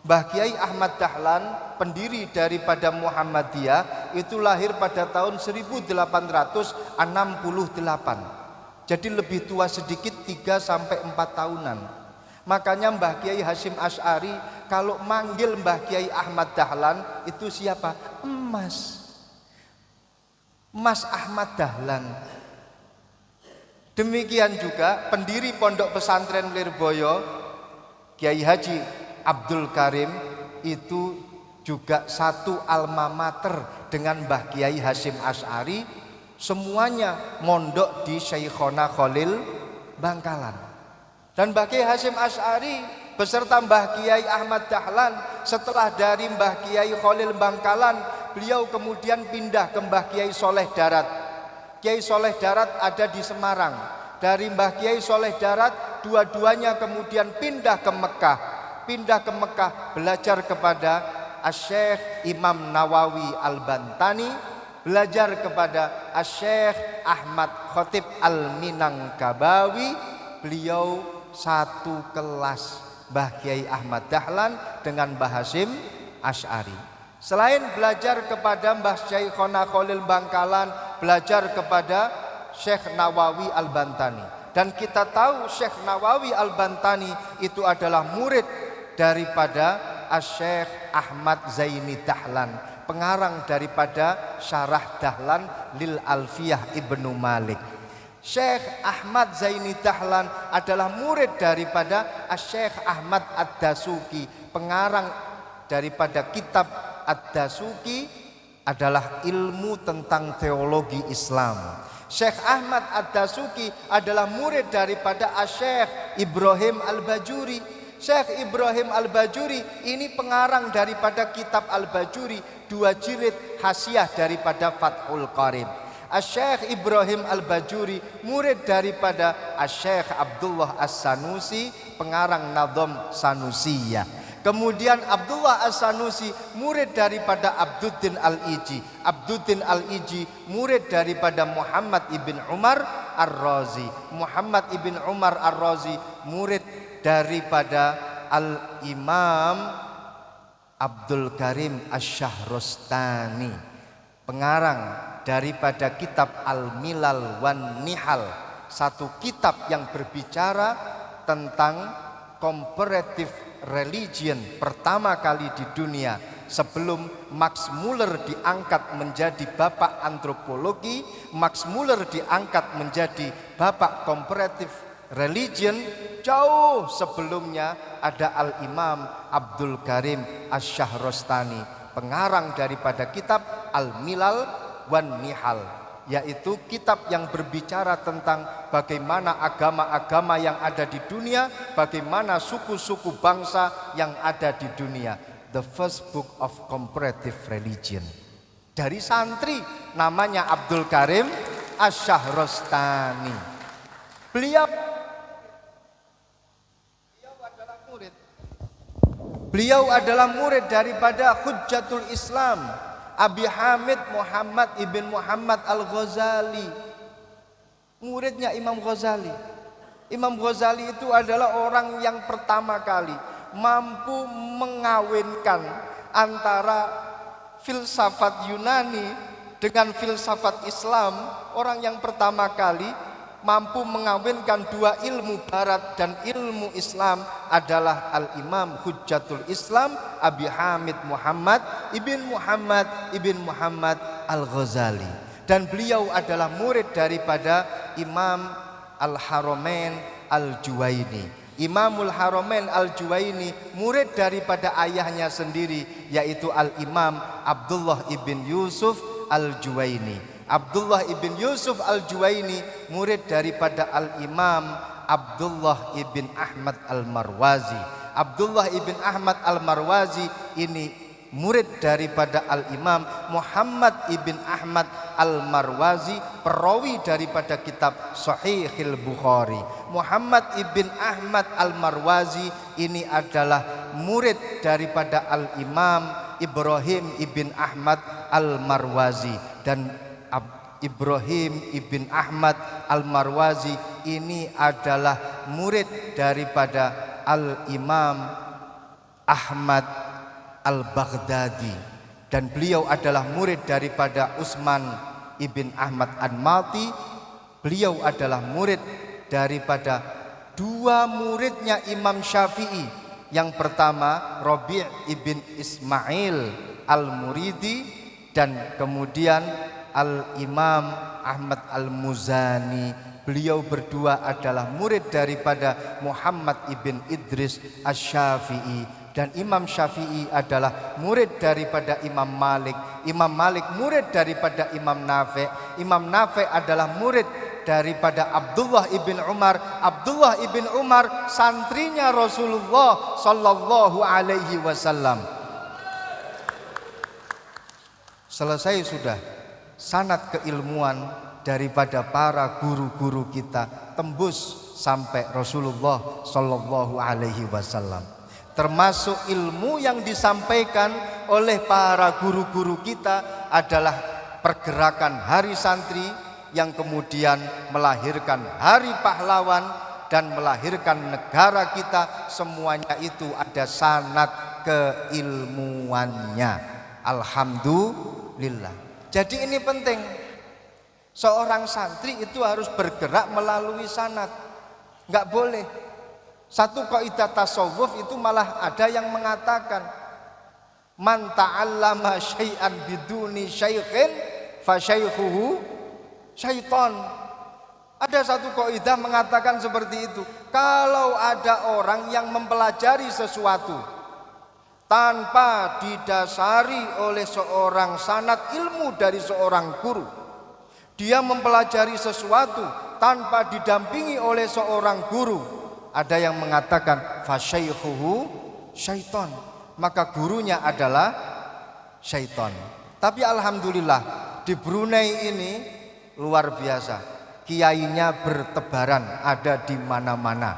Mbah Kiai Ahmad Dahlan, pendiri daripada Muhammadiyah, itu lahir pada tahun 1868. Jadi lebih tua sedikit 3-4 tahunan. Makanya Mbah Kiai Hasyim Asy'ari kalau manggil Mbah Kiai Ahmad Dahlan itu siapa? Mas Ahmad Dahlan. Demikian juga pendiri Pondok Pesantren Lirboyo, Kiai Haji Abdul Karim, itu juga satu alma mater dengan Mbah Kiai Hasyim Asy'ari. Semuanya mondok di Syekhona Khalil Bangkalan. Dan Mbah Kiai Hasyim Asy'ari beserta Mbah Kiai Ahmad Dahlan setelah dari Mbah Kiai Khalil Bangkalan, beliau kemudian pindah ke Mbah Kiai Soleh Darat. Kiai Soleh Darat ada di Semarang. Dari Mbah Kiai Soleh Darat dua-duanya kemudian pindah ke Mekah. Pindah ke Mekah belajar kepada Asy-Syaikh Imam Nawawi Al-Bantani, belajar kepada Asy-Syaikh Ahmad Khatib Al-Minangkabawi. Beliau satu kelas Mbah Kiai Ahmad Dahlan dengan Mbah Hasyim Asy'ari. Selain belajar kepada Mbah Syekhona Khalil Bangkalan, belajar kepada Syekh Nawawi Al-Bantani. Dan kita tahu Syekh Nawawi Al-Bantani itu adalah murid daripada Asy-Syaikh Ahmad Zaini Dahlan, pengarang daripada Syarah Dahlan lil Alfiyah Ibnu Malik. Syekh Ahmad Zaini Dahlan adalah murid daripada Asy-Syaikh Ahmad Ad-Dasuki, pengarang daripada kitab Ad-Dasuki adalah ilmu tentang teologi Islam. Syekh Ahmad Ad-Dasuki adalah murid daripada Asy-Syaikh Ibrahim Al-Bajuri. Syekh Ibrahim Al-Bajuri ini pengarang daripada kitab Al-Bajuri, 2 jilid hasiah daripada Fathul Qarib. Asy-Syaikh Ibrahim Al-Bajuri murid daripada Asy-Syaikh Abdullah As-Sanusi, pengarang Nadham Sanusiyah. Kemudian Abdullah As-Sanusi murid daripada Abduddin Al-Iji. Abduddin Al-Iji murid daripada Muhammad ibn Umar Ar-Razi. Muhammad ibn Umar Ar-Razi murid daripada Al-Imam Abdul Karim Asy-Syahrastani, pengarang daripada kitab Al-Milal wan Nihal, satu kitab yang berbicara tentang comparative religion pertama kali di dunia sebelum Max Muller diangkat menjadi bapak antropologi. Max Muller diangkat menjadi bapak comparative religion. Jauh sebelumnya ada Al-Imam Abdul Karim Asy-Syahrastani, pengarang daripada kitab Al-Milal wan Nihal, yaitu kitab yang berbicara tentang bagaimana agama-agama yang ada di dunia, bagaimana suku-suku bangsa yang ada di dunia. The first book of comparative religion. Dari santri namanya Abdul Karim Asy-Syahrastani. Beliau adalah murid. Beliau adalah murid daripada Hujjatul Islam Abi Hamid Muhammad ibn Muhammad Al-Ghazali, muridnya Imam Ghazali. Imam Ghazali itu adalah orang yang pertama kali mampu mengawinkan antara filsafat Yunani dengan filsafat Islam. Orang yang pertama kali mampu mengawinkan dua ilmu barat dan ilmu Islam adalah Al-Imam Hujjatul Islam Abi Hamid Muhammad ibn Muhammad Al-Ghazali. Dan beliau adalah murid daripada Imam Al-Haramain Al-Juwaini. Imamul Haramain Al-Juwaini murid daripada ayahnya sendiri, yaitu Al-Imam Abdullah ibn Yusuf Al-Juwaini. Abdullah ibn Yusuf Al-Juwaini murid daripada Al-Imam Abdullah ibn Ahmad Al-Marwazi. Abdullah ibn Ahmad Al-Marwazi ini murid daripada Al-Imam Muhammad ibn Ahmad Al-Marwazi, perawi daripada kitab Sahihil Bukhari. Muhammad ibn Ahmad Al-Marwazi ini adalah murid daripada Al-Imam Ibrahim ibn Ahmad Al-Marwazi. Dan Ibrahim ibn Ahmad Al-Marwazi ini adalah murid daripada Al-Imam Ahmad Al-Baghdadi, dan beliau adalah murid daripada Utsman ibn Ahmad An-Mati. Beliau adalah murid daripada dua muridnya Imam Syafi'i. Yang pertama Rabi' ibn Ismail Al-Muridi, dan kemudian Al-Imam Ahmad Al-Muzani. Beliau berdua adalah murid daripada Muhammad ibn Idris Asy-Syafi'i. Dan Imam Syafi'i adalah murid daripada Imam Malik. Imam Malik murid daripada Imam Nafi'. Imam Nafi' adalah murid daripada Abdullah ibn Umar. Abdullah ibn Umar santrinya Rasulullah sallallahu alaihi wasallam. Selesai sudah sanad keilmuan daripada para guru-guru kita, tembus sampai Rasulullah sallallahu alaihi wasallam. Termasuk ilmu yang disampaikan oleh para guru-guru kita adalah pergerakan Hari Santri yang kemudian melahirkan Hari Pahlawan dan melahirkan negara kita. Semuanya itu ada sanad keilmuannya. Alhamdulillah. Jadi ini penting. Seorang santri itu harus bergerak melalui sanad. Enggak boleh. Satu kaidah tasawuf itu malah ada yang mengatakan man ta'allama syai'an biduni syaikhin fa syaikhuhu syaitan. Ada satu kaidah mengatakan seperti itu. Kalau ada orang yang mempelajari sesuatu tanpa didasari oleh seorang sanad ilmu dari seorang guru, dia mempelajari sesuatu tanpa didampingi oleh seorang guru, ada yang mengatakan fasyaikhuhu syaiton, maka gurunya adalah syaiton. Tapi alhamdulillah di Brunei ini luar biasa, kiainya bertebaran, ada di mana-mana,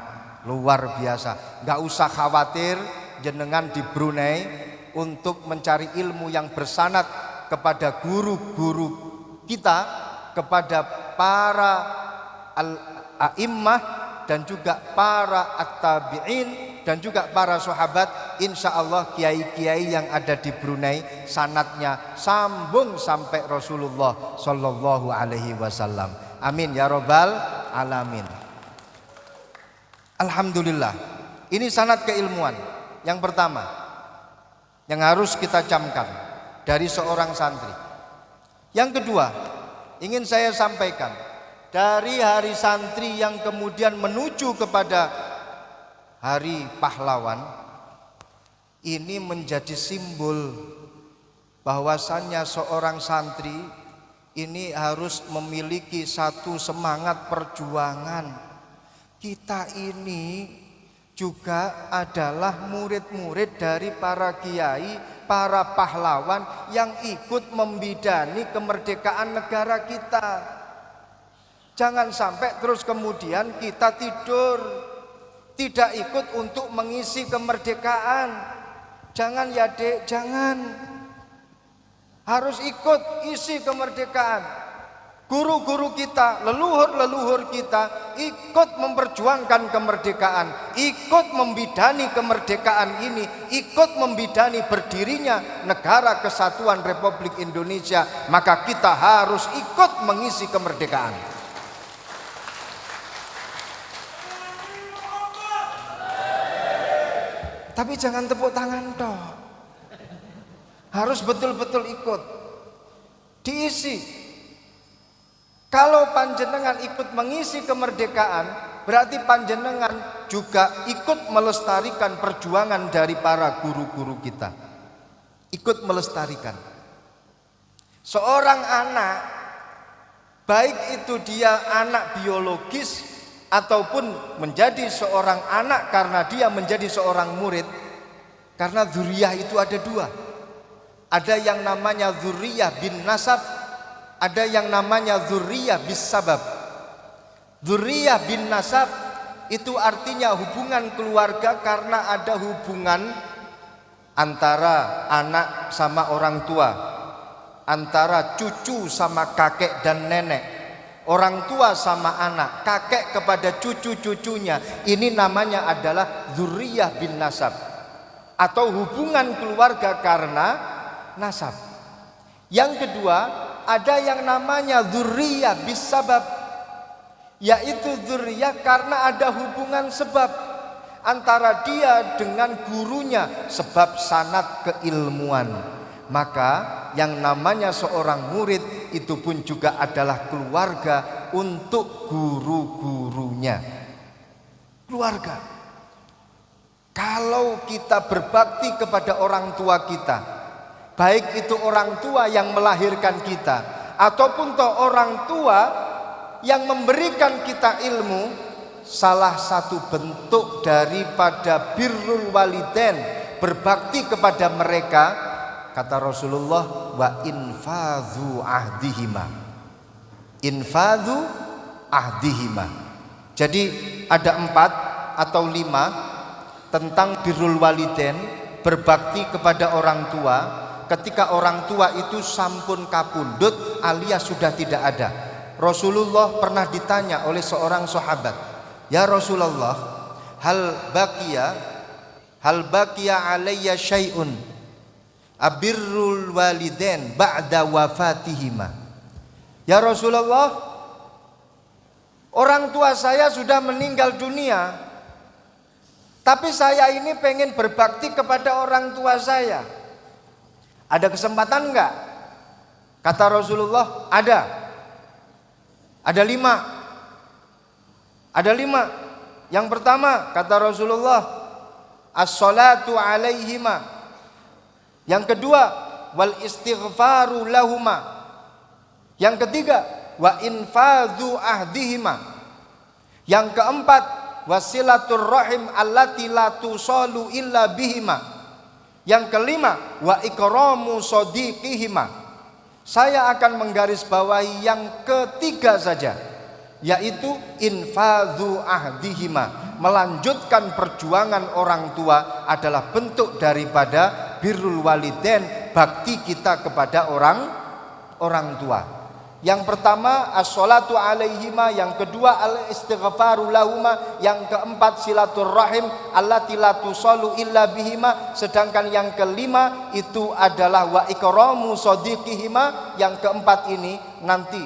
luar biasa. Gak usah khawatir jenengan di Brunei untuk mencari ilmu yang bersanad kepada guru-guru kita, kepada para al-a'immah dan juga para at-tabi'in dan juga para sahabat. Insya Allah kiai-kiai yang ada di Brunei sanadnya sambung sampai Rasulullah sallallahu alaihi wasallam. Amin ya rabbal alamin. Alhamdulillah. Ini sanad keilmuan yang pertama yang harus kita camkan dari seorang santri. Yang kedua, ingin saya sampaikan, dari hari santri yang kemudian menuju kepada Hari Pahlawan, ini menjadi simbol bahwasannya seorang santri ini harus memiliki satu semangat perjuangan. Kita ini juga adalah murid-murid dari para kiai, para pahlawan yang ikut membidani kemerdekaan negara kita. Jangan sampai terus kemudian kita tidur, tidak ikut untuk mengisi kemerdekaan. Jangan ya Dek, jangan. Harus ikut isi kemerdekaan. Guru-guru kita, leluhur-leluhur kita ikut memperjuangkan kemerdekaan, ikut membidani kemerdekaan ini, ikut membidani berdirinya negara kesatuan Republik Indonesia. Maka kita harus ikut mengisi kemerdekaan. Tapi jangan tepuk tangan toh. Harus betul-betul ikut. Diisi. Kalau panjenengan ikut mengisi kemerdekaan, berarti panjenengan juga ikut melestarikan perjuangan dari para guru-guru kita. Ikut melestarikan. Seorang anak, baik itu dia anak biologis ataupun menjadi seorang anak karena dia menjadi seorang murid. Karena dzurriyah itu ada dua. Ada yang namanya dzurriyah bin nasab, ada yang namanya dzurriyah bis sabab. Dzurriyah bin nasab itu artinya hubungan keluarga karena ada hubungan antara anak sama orang tua, antara cucu sama kakek dan nenek, orang tua sama anak, kakek kepada cucu-cucunya. Ini namanya adalah dzurriyah bin nasab, atau hubungan keluarga karena nasab. Yang kedua, ada yang namanya dzurriyah bis sabab, yaitu dzurriyah karena ada hubungan sebab antara dia dengan gurunya, sebab sanad keilmuan. Maka yang namanya seorang murid itu pun juga adalah keluarga untuk guru-gurunya. Keluarga. Kalau kita berbakti kepada orang tua kita, baik itu orang tua yang melahirkan kita ataupun orang tua yang memberikan kita ilmu, salah satu bentuk daripada birrul walidain, berbakti kepada mereka, kata Rasulullah, wa infadhu ahdihima. Infadhu ahdihima. Jadi ada 4 atau 5 tentang birrul walidain, berbakti kepada orang tua. Ketika orang tua itu sampun kapundhut alias sudah tidak ada. Rasulullah pernah ditanya oleh seorang sahabat, "Ya Rasulullah, hal baqiya alayya syai'un abirrul walidain ba'da wafatihima?" Ya Rasulullah, orang tua saya sudah meninggal dunia, tapi saya ini pengen berbakti kepada orang tua saya. Ada kesempatan enggak? Kata Rasulullah, ada. Ada 5. Ada 5. Yang pertama, kata Rasulullah, as-salatu alaihima. Yang kedua, wal istighfaru lahuma. Yang ketiga, wa infadhu ahdihima. Yang keempat, wasilatur rahim allati la tusalu illa bihima. Yang kelima, wa ikramu sadiqihima. Saya akan menggarisbawahi yang ketiga saja, yaitu infadhu ahdihima. Melanjutkan perjuangan orang tua adalah bentuk daripada birrul walidain, bakti kita kepada orang tua. Yang pertama as-salatu alaihima, yang kedua al-istighfaru lahuma, yang keempat silaturrahim allati la tusallu illa bihima, sedangkan yang kelima itu adalah wa ikramu sadiqihima. Yang keempat ini nanti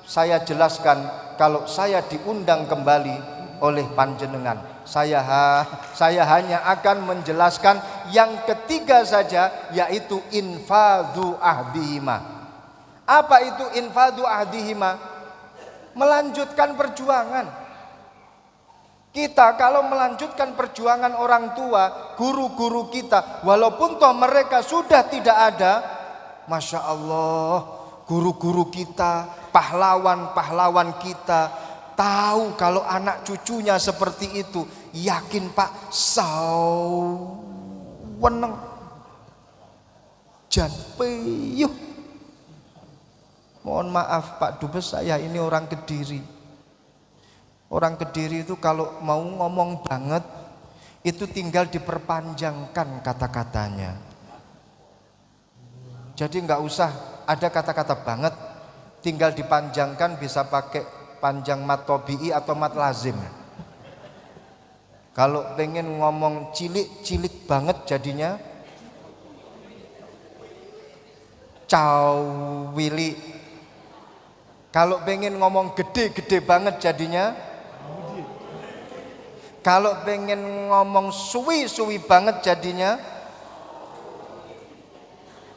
saya jelaskan kalau saya diundang kembali oleh panjenengan. Saya hanya akan menjelaskan yang ketiga saja, yaitu infadhu ahdihima. Apa itu infadhu ahdihima? Melanjutkan perjuangan. Kita kalau melanjutkan perjuangan orang tua, guru-guru kita, walaupun toh mereka sudah tidak ada, Masya Allah, guru-guru kita, pahlawan-pahlawan kita, tahu kalau anak cucunya seperti itu, yakin Pak, saweneng jan peyuh. Mohon maaf Pak Dubes, saya ini orang Kediri. Orang Kediri itu kalau mau ngomong banget itu tinggal diperpanjangkan kata-katanya. Jadi nggak usah ada kata-kata banget, tinggal dipanjangkan, bisa pakai panjang mat tobi'i atau mat lazim. Kalau pengen ngomong cilik banget jadinya cawili. Kalau pengen ngomong gede banget jadinya, kalau pengen ngomong suwi banget jadinya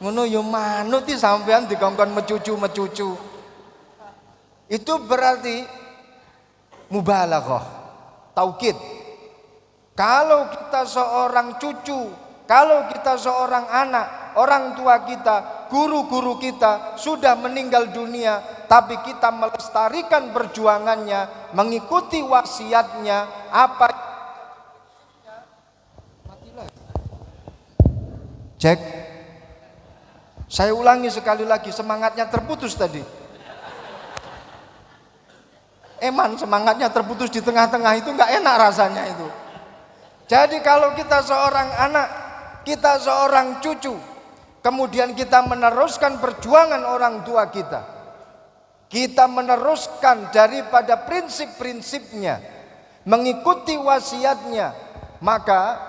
ngono yo manut iki sampean dikongkon mecucu. Itu berarti mubalaghah, taukid. Kalau kita seorang cucu, kalau kita seorang anak, orang tua kita, guru-guru kita sudah meninggal dunia, tapi kita melestarikan perjuangannya, mengikuti wasiatnya, apa cek. Saya ulangi sekali lagi, semangatnya terputus tadi. Eman semangatnya terputus di tengah-tengah itu nggak enak rasanya itu. Jadi kalau kita seorang anak, kita seorang cucu, kemudian kita meneruskan perjuangan orang tua kita meneruskan daripada prinsip-prinsipnya, mengikuti wasiatnya, maka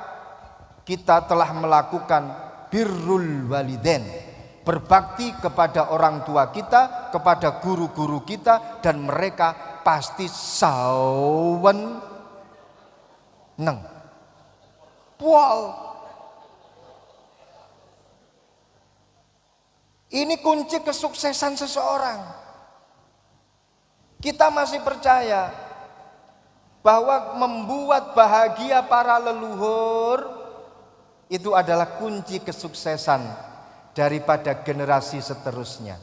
kita telah melakukan birrul walidain, berbakti kepada orang tua kita, kepada guru-guru kita, dan mereka pasti sawen neng pol. Ini kunci kesuksesan seseorang. Kita masih percaya bahwa membuat bahagia para leluhur itu adalah kunci kesuksesan daripada generasi seterusnya.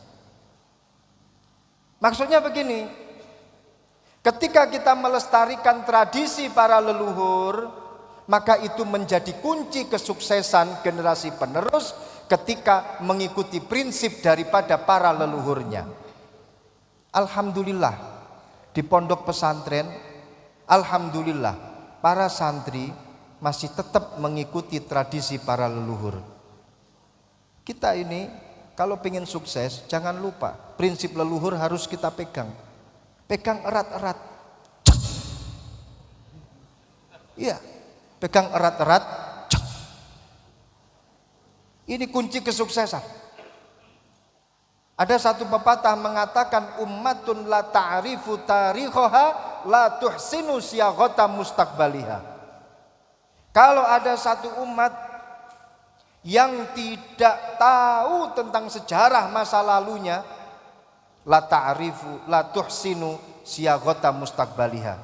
Maksudnya begini, ketika kita melestarikan tradisi para leluhur, maka itu menjadi kunci kesuksesan generasi penerus ketika mengikuti prinsip daripada para leluhurnya. Alhamdulillah, di pondok pesantren, alhamdulillah, para santri masih tetap mengikuti tradisi para leluhur. Kita ini kalau pengen sukses, jangan lupa prinsip leluhur harus kita pegang. Pegang erat-erat. Iya, pegang erat-erat. Ini kunci kesuksesan. Ada satu pepatah mengatakan ummatun la ta'rifu tarikhaha la tuhsinu siyaghata mustaqbaliha. Kalau ada satu umat yang tidak tahu tentang sejarah masa lalunya, la ta'rifu la tuhsinu siyaghata mustaqbaliha,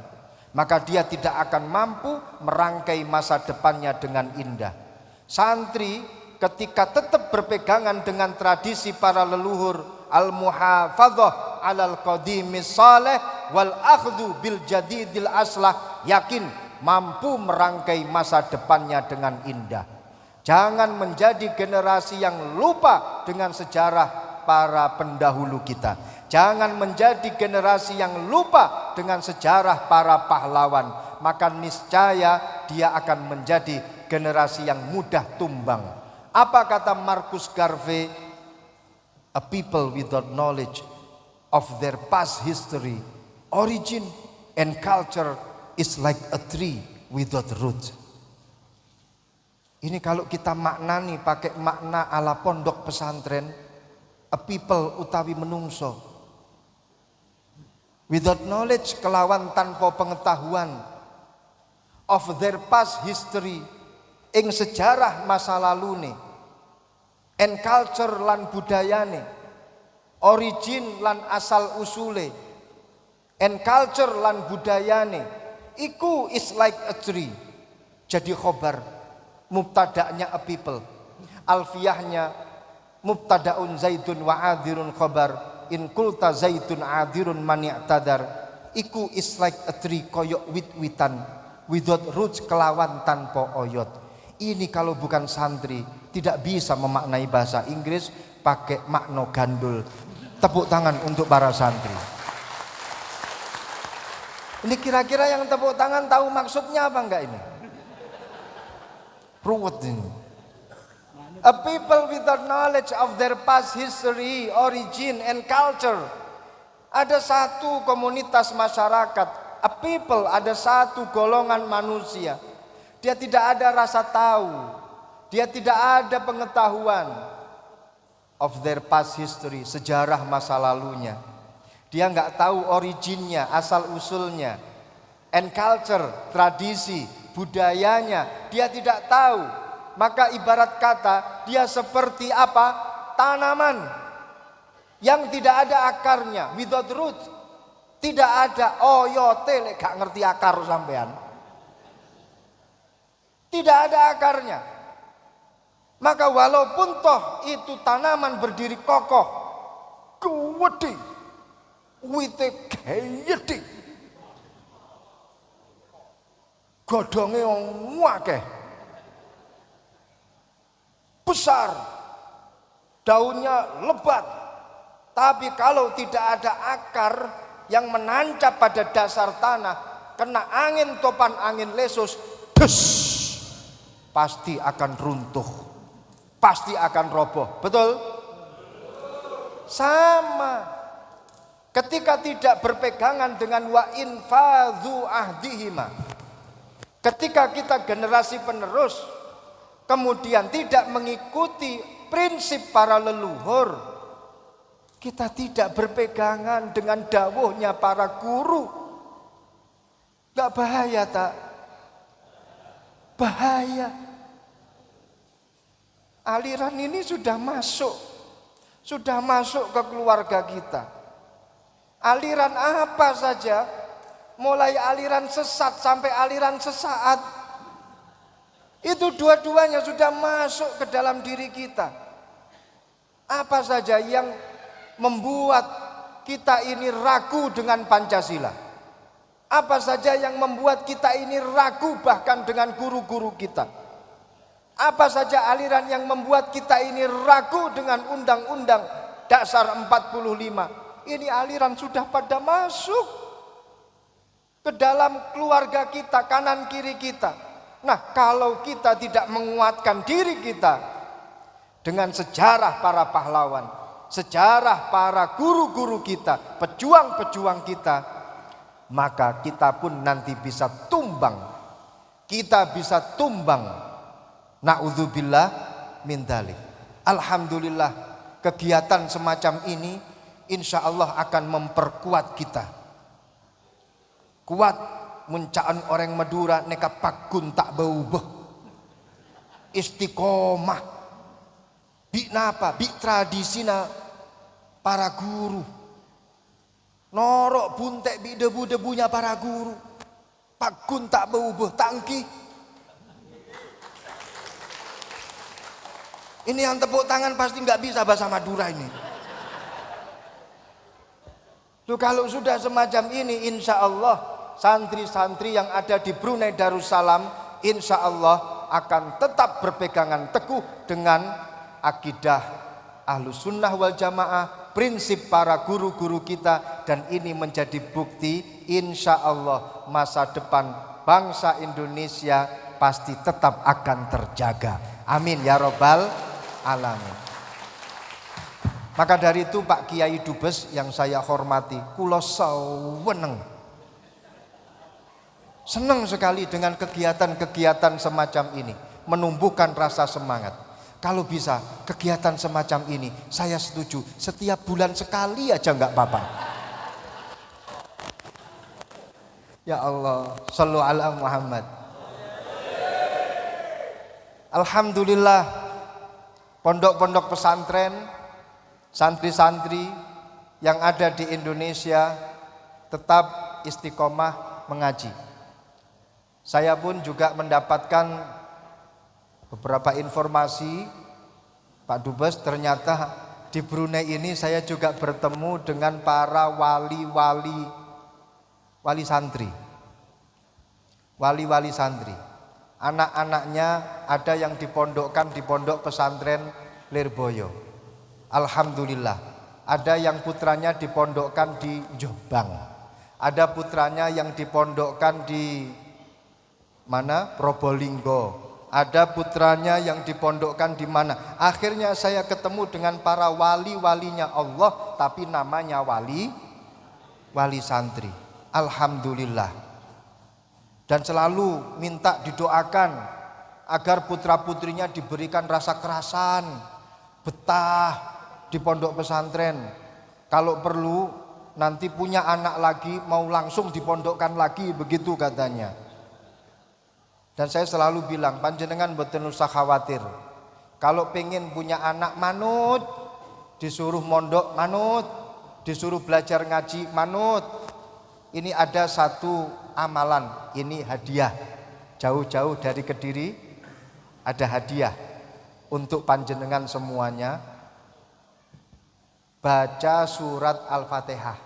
maka dia tidak akan mampu merangkai masa depannya dengan indah. Santri ketika tetap berpegangan dengan tradisi para leluhur, al-muhafadzah 'alal qadimis salih wal akhdhu bil jadidil aslah, yakin mampu merangkai masa depannya dengan indah. Jangan menjadi generasi yang lupa dengan sejarah para pendahulu kita. Jangan menjadi generasi yang lupa dengan sejarah para pahlawan. Maka niscaya dia akan menjadi generasi yang mudah tumbang. Apa kata Marcus Garvey? A people without knowledge of their past history, origin and culture is like a tree without root. Ini kalau kita maknani pakai makna ala pondok pesantren, a people utawi menungso without knowledge, kelawan tanpa pengetahuan, of their past history, ing sejarah masa lalune, and culture lan budayane, origin lan asal usule, and culture lan budayane, iku is like a tree. Jadi khobar, mubtada'nya a people, alfiyahnya mubtada'un zaidun wa adirun khobar, in kulta zaidun adirun mani'tadar, iku is like a tree, koyok wit-witan, without roots, kelawan tanpa oyot. Ini kalau bukan santri tidak bisa memaknai bahasa Inggris pakai makna gandul. Tepuk tangan untuk para santri. Ini kira-kira yang tepuk tangan tahu maksudnya apa enggak ini? Ruwet ini. A people without knowledge of their past history, origin and culture. Ada satu komunitas masyarakat, a people, ada satu golongan manusia. Dia tidak ada rasa tahu, dia tidak ada pengetahuan of their past history, sejarah masa lalunya. Dia nggak tahu originnya, asal usulnya, and culture, tradisi, budayanya, dia tidak tahu. Maka ibarat kata dia seperti apa? Tanaman yang tidak ada akarnya, without root. Tidak ada oyote lek gak ngerti akar sampean. Tidak ada akarnya. Maka walaupun toh itu tanaman berdiri kokoh, gede, wite gede, godhonge akeh, besar, daunnya lebat, tapi kalau tidak ada akar yang menancap pada dasar tanah, kena angin topan angin lesus, dus, pasti akan runtuh, pasti akan roboh. Betul? Sama ketika tidak berpegangan dengan wa infadhu ahdihima, ketika kita generasi penerus kemudian tidak mengikuti prinsip para leluhur, kita tidak berpegangan dengan dawuhnya para guru. Gak bahaya tak? Bahaya. Aliran ini sudah masuk ke keluarga kita. Aliran apa saja, mulai aliran sesat sampai aliran sesaat, itu dua-duanya sudah masuk ke dalam diri kita. Apa saja yang membuat kita ini ragu dengan Pancasila? Apa saja yang membuat kita ini ragu bahkan dengan guru-guru kita? Apa saja aliran yang membuat kita ini ragu dengan Undang-Undang Dasar 45? Ini aliran sudah pada masuk ke dalam keluarga kita, kanan kiri kita. Nah, kalau kita tidak menguatkan diri kita dengan sejarah para pahlawan, sejarah para guru-guru kita, pejuang-pejuang kita, maka kita pun nanti bisa tumbang. Kita bisa tumbang. Na'udzubillah min dzalik. Alhamdulillah, kegiatan semacam ini insya Allah akan memperkuat kita. Kuat muncaan orang Madura neka pakun tak beubah, istiqomah, bi napa, bi tradisina para guru, norok buntek bi debu-debunya para guru, pakun tak beubah, tangki. Ini yang tepuk tangan pasti nggak bisa bahasa Madura ini. Tuh, kalau sudah semacam ini, insya Allah santri-santri yang ada di Brunei Darussalam insya Allah akan tetap berpegangan teguh dengan akidah Ahlus Sunnah wal Jamaah, prinsip para guru-guru kita, dan ini menjadi bukti insya Allah masa depan bangsa Indonesia pasti tetap akan terjaga. Amin ya Rabbal Alamin. Maka dari itu Pak Kiai Dubes yang saya hormati, kula saweneng, senang sekali dengan kegiatan-kegiatan semacam ini, menumbuhkan rasa semangat. Kalau bisa kegiatan semacam ini, saya setuju setiap bulan sekali aja nggak apa-apa. Ya Allah, shallu ala Muhammad. Alhamdulillah, pondok-pondok pesantren, santri-santri yang ada di Indonesia tetap istiqomah mengaji. Saya pun juga mendapatkan beberapa informasi, Pak Dubes, ternyata di Brunei ini saya juga bertemu dengan para wali-wali santri. Wali-wali santri. Anak-anaknya ada yang dipondokkan di pondok pesantren Lirboyo. Alhamdulillah. Ada yang putranya dipondokkan di Jombang. Ada putranya yang dipondokkan di mana? Probolinggo. ada putranya yang dipondokkan di mana. Akhirnya saya ketemu dengan para wali-walinya Allah, tapi namanya wali santri. Alhamdulillah. Dan selalu minta didoakan agar putra-putrinya diberikan rasa kerasan, betah di pondok pesantren. Kalau perlu nanti punya anak lagi mau langsung dipondokkan lagi, begitu katanya. Dan saya selalu bilang, panjenengan mboten usah khawatir. Kalau pengen punya anak manut, disuruh mondok manut, disuruh belajar ngaji manut. Ini ada satu amalan, ini hadiah. Jauh-jauh dari Kediri ada hadiah untuk panjenengan semuanya. Baca surat Al-Fatihah.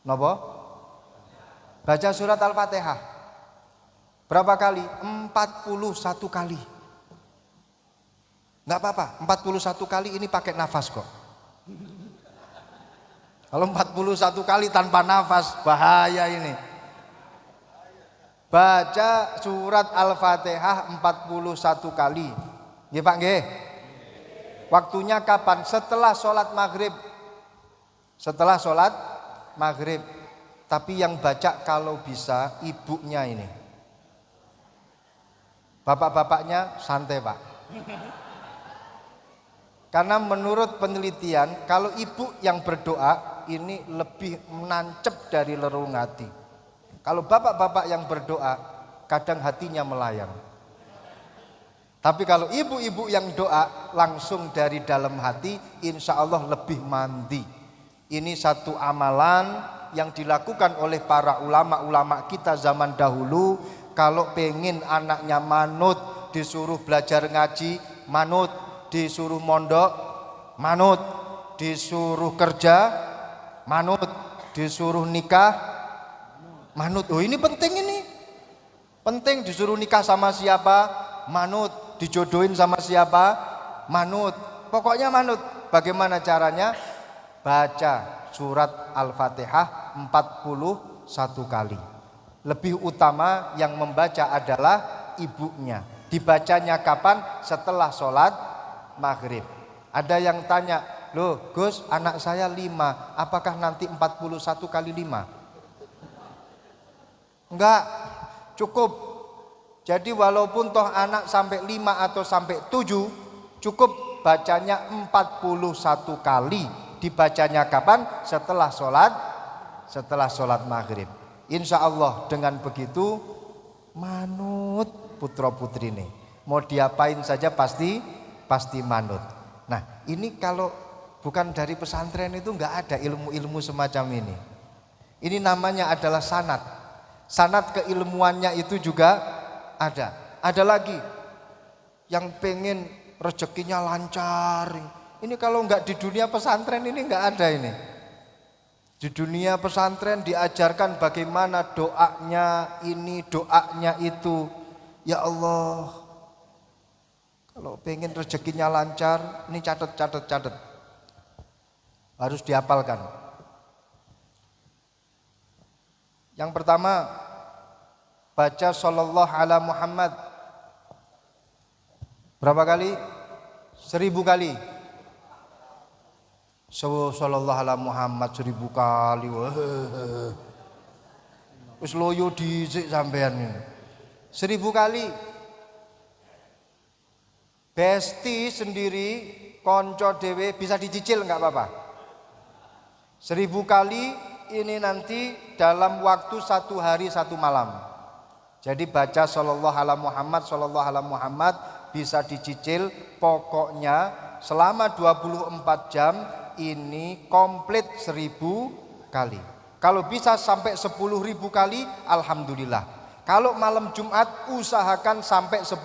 Napa? Baca surat Al-Fatihah. Berapa kali? 41 kali. Enggak apa-apa, 41 kali ini pakai nafas kok. Kalau 41 kali tanpa nafas, bahaya ini. Baca surat Al-Fatihah 41 kali. Nggih Pak nggih. Waktunya kapan? Setelah sholat maghrib. Setelah sholat maghrib. Tapi yang baca kalau bisa ibunya ini. Bapak-bapaknya santai Pak. Karena menurut penelitian, kalau ibu yang berdoa ini lebih menancep dari lerung hati. Kalau bapak-bapak yang berdoa, kadang hatinya melayang. Tapi kalau ibu-ibu yang doa langsung dari dalam hati, insya Allah lebih mandi. Ini satu amalan yang dilakukan oleh para ulama-ulama kita zaman dahulu. Kalau pengen anaknya manut, disuruh belajar ngaji, manut, disuruh mondok, manut, disuruh kerja, manut, disuruh nikah, manut. Oh ini penting ini. Penting disuruh nikah sama siapa, manut, dijodohin sama siapa, manut. Pokoknya manut. Bagaimana caranya? Baca surat Al-Fatihah 41 kali. Lebih utama yang membaca adalah ibunya. Dibacanya kapan? Setelah sholat maghrib. Ada yang tanya, loh Gus anak saya 5, apakah nanti 41 kali 5? Enggak, cukup. Jadi walaupun toh anak sampai 5 atau sampai 7, cukup bacanya 41 kali. Dibacanya kapan? Setelah sholat maghrib. Insya Allah dengan begitu manut putra putri ini. Mau diapain saja pasti manut. Nah ini kalau bukan dari pesantren itu nggak ada ilmu-ilmu semacam ini. Ini namanya adalah sanad. Sanad keilmuannya itu juga ada. Ada lagi yang pengen rezekinya lancar. Ini kalau nggak di dunia pesantren ini nggak ada ini. Di dunia pesantren diajarkan bagaimana doanya ini, doanya itu. Ya Allah, kalau pengen rezekinya lancar, ini catat. Harus dihafalkan. Yang pertama, baca sallallahu ala Muhammad. Berapa kali? 1000 kali. Sallallahu ala Muhammad 1000 kali. Wis loyo dhisik sampean ini. 1000 kali. Besti sendiri konco dhewe bisa dicicil enggak apa-apa. 1000 kali ini nanti dalam waktu 1 hari 1 malam. Jadi baca sallallahu ala Muhammad bisa dicicil, pokoknya selama 24 jam ini komplit 1000 kali. Kalau bisa sampai 10.000 kali, alhamdulillah. Kalau malam Jumat usahakan sampai 10.000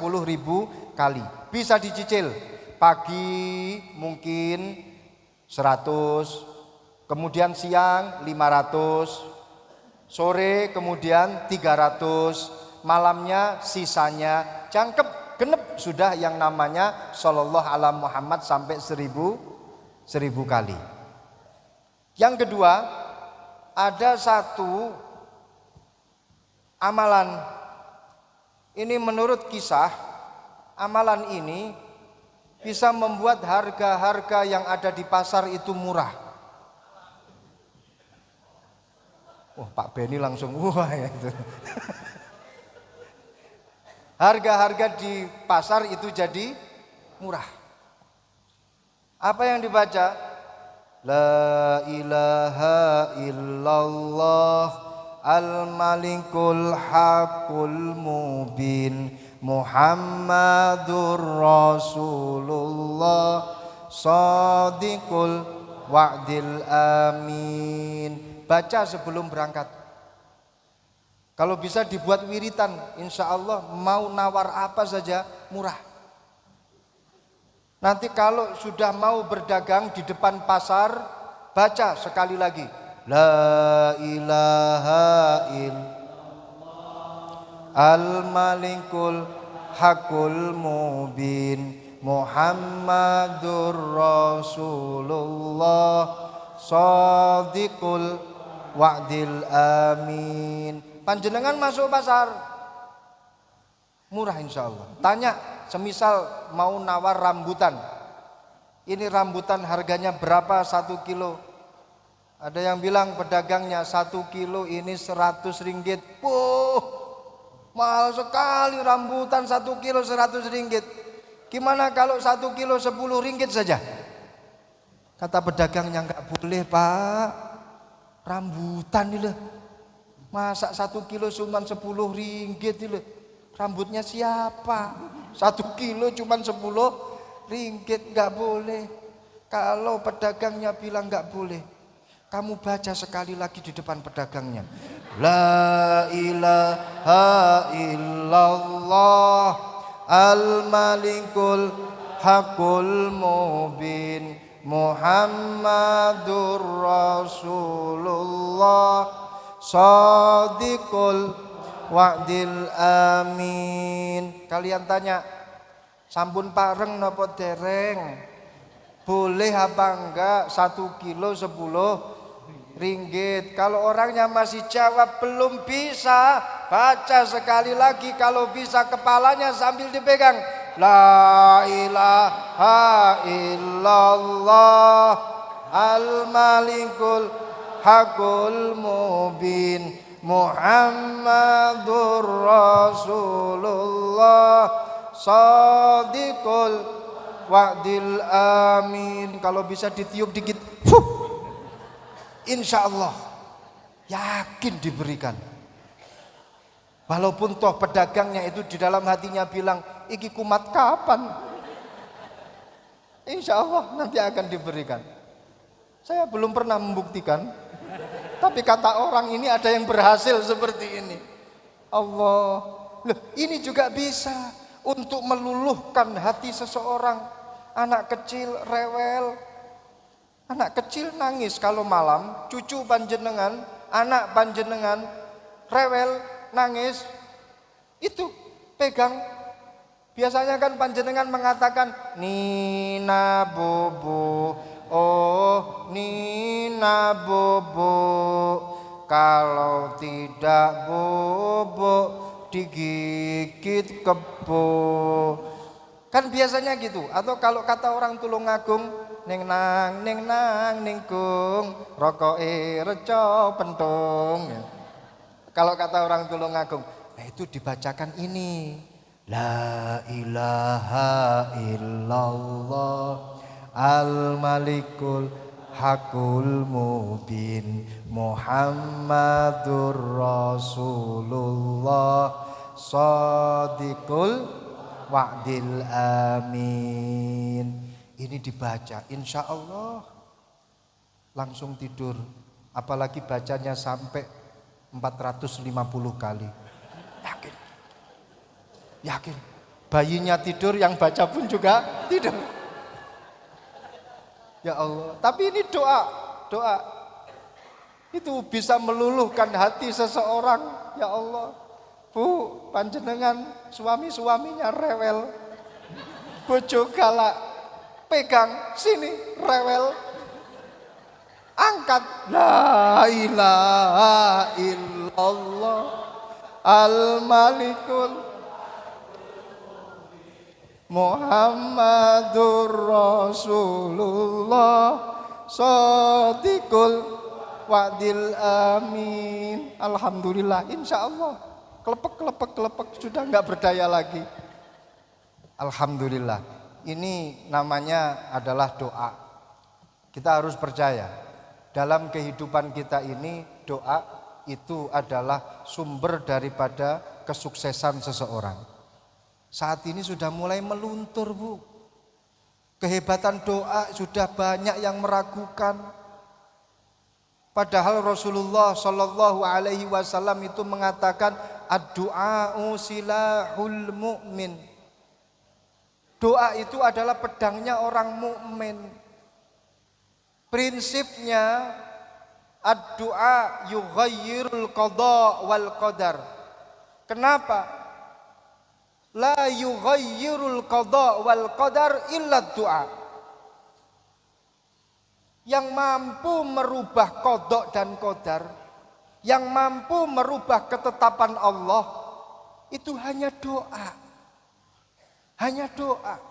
kali. Bisa dicicil. Pagi mungkin 100, kemudian siang 500, sore kemudian 300, malamnya sisanya jangkep genep sudah yang namanya sallallahu ala Muhammad sampai 1000 kali. Yang kedua, ada satu amalan. Ini menurut kisah amalan ini bisa membuat harga-harga yang ada di pasar itu murah. Wah, Pak Beni langsung wah ya itu. Harga-harga di pasar itu jadi murah. Apa yang dibaca? La ilaha illallah al-malikul haqqul mubin Muhammadur Rasulullah Shadiqul wa'dil amin. Baca sebelum berangkat. Kalau bisa dibuat wiritan, insya Allah mau nawar apa saja murah. Nanti kalau sudah mau berdagang di depan pasar, baca sekali lagi. La ilaha illallah al-malikul haqqul mubin Muhammadur Rasulullah Shadiqul wa'dil amin. Panjenengan masuk pasar, murah insya Allah. Tanya, semisal mau nawar rambutan, ini rambutan harganya berapa 1 kilo? Ada yang bilang pedagangnya 1 kilo ini 100 ringgit. Mahal sekali rambutan 1 kilo 100 ringgit. Gimana kalau 1 kilo 10 ringgit saja? Kata pedagangnya, enggak boleh Pak, rambutan ini masa 1 kilo cuma 10 ringgit ini. Rambutnya siapa? 1 kilo cuma 10 ringgit, enggak boleh. Kalau pedagangnya bilang enggak boleh, kamu baca sekali lagi di depan pedagangnya. La ilaha illallah al-malikul haqqul mubin Muhammadur Rasulullah Shadiqul wa'dil amin. Kalian tanya, sampun pareng napa dereng? Boleh apa enggak 1 kilo 10 ringgit? Kalau orangnya masih jawab belum bisa, baca sekali lagi. Kalau bisa kepalanya sambil dipegang. La ilaha illallah al-malikul haqqul mubin Muhammadur Rasulullah Shadiqul wa'dil amin. Kalau bisa ditiup dikit, insya Allah yakin diberikan. Walaupun toh pedagangnya itu di dalam hatinya bilang, iki kumat kapan? Insya Allah nanti akan diberikan. Saya belum pernah membuktikan, tapi kata orang ini ada yang berhasil seperti ini. Allah, loh, ini juga bisa untuk meluluhkan hati seseorang. Anak kecil rewel, anak kecil nangis kalau malam, cucu panjenengan, anak panjenengan rewel, nangis, itu pegang. Biasanya kan panjenengan mengatakan Nina bobo, oh Nina bobo, kalau tidak bobo digigit kebo. Kan biasanya gitu. Atau kalau kata orang Tulungagung, ning nang ning kung rokoke reco pentung. Kalau kata orang Tulungagung, nah itu dibacakan ini. La ilaha illallah al-malikul haqqul mubin Muhammadur Rasulullah Shadiqul wa'dil amin. Ini dibaca, insya Allah langsung tidur. Apalagi bacanya sampai 450 kali. Yakin. Bayinya tidur, yang baca pun juga tidur. Ya Allah. Tapi ini doa. Itu bisa meluluhkan hati seseorang. Ya Allah. Bu, panjenengan suami-suaminya rewel, bojo galak, pegang sini rewel, angkat. La ilaha illallah al-malikul Muhammadur Rasulullah Shadiqul wa'dil amin. Alhamdulillah, insya Allah kelepek sudah nggak berdaya lagi. Alhamdulillah. Ini namanya adalah doa. Kita harus percaya dalam kehidupan kita ini doa itu adalah sumber daripada kesuksesan seseorang. Saat ini sudah mulai meluntur, Bu. Kehebatan doa sudah banyak yang meragukan. Padahal Rasulullah Shallallahu Alaihi Wasallam itu mengatakan ad-du'a'u silahul mu'min. Doa itu adalah pedangnya orang mukmin. Prinsipnya ad-du'a yughayyirul qada wal qadar. Kenapa? La yughayyirul qada wal qadar illa du'a. Yang mampu merubah qada dan qadar, yang mampu merubah ketetapan Allah, itu hanya doa. Hanya doa.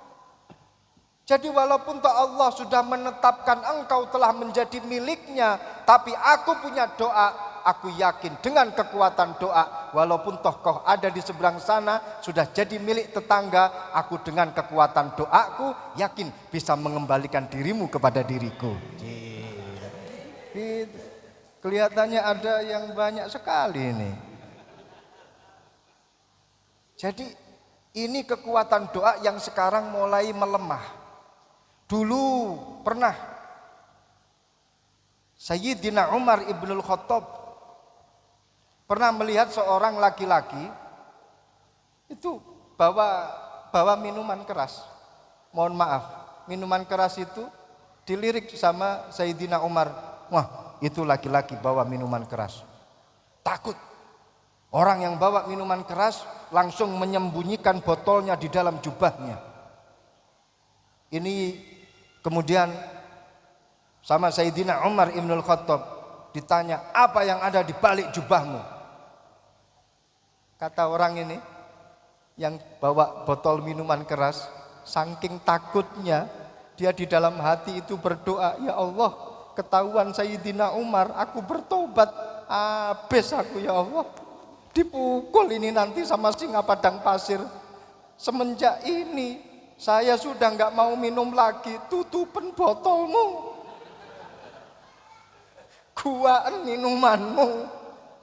Jadi walaupun Allah sudah menetapkan engkau telah menjadi miliknya, tapi aku punya doa, aku yakin dengan kekuatan doa, walaupun toh kau ada di seberang sana, sudah jadi milik tetangga, aku dengan kekuatan doaku yakin bisa mengembalikan dirimu kepada diriku. Kelihatannya ada yang banyak sekali ini. Jadi ini kekuatan doa yang sekarang mulai melemah. Dulu pernah Sayyidina Umar ibnul Khattab pernah melihat seorang laki-laki itu bawa minuman keras. Mohon maaf, minuman keras itu dilirik sama Sayyidina Umar. Wah, itu laki-laki bawa minuman keras. Takut. Orang yang bawa minuman keras langsung menyembunyikan botolnya di dalam jubahnya. Ini kemudian sama Sayyidina Umar ibnul Khattab ditanya, apa yang ada di balik jubahmu? Kata orang ini yang bawa botol minuman keras, saking takutnya dia di dalam hati itu berdoa, ya Allah, ketahuan Sayyidina Umar, aku bertobat, habis aku ya Allah. Dipukul ini nanti sama singa padang pasir. Semenjak ini saya sudah nggak mau minum lagi, tutupen botolmu, guaan minumanmu,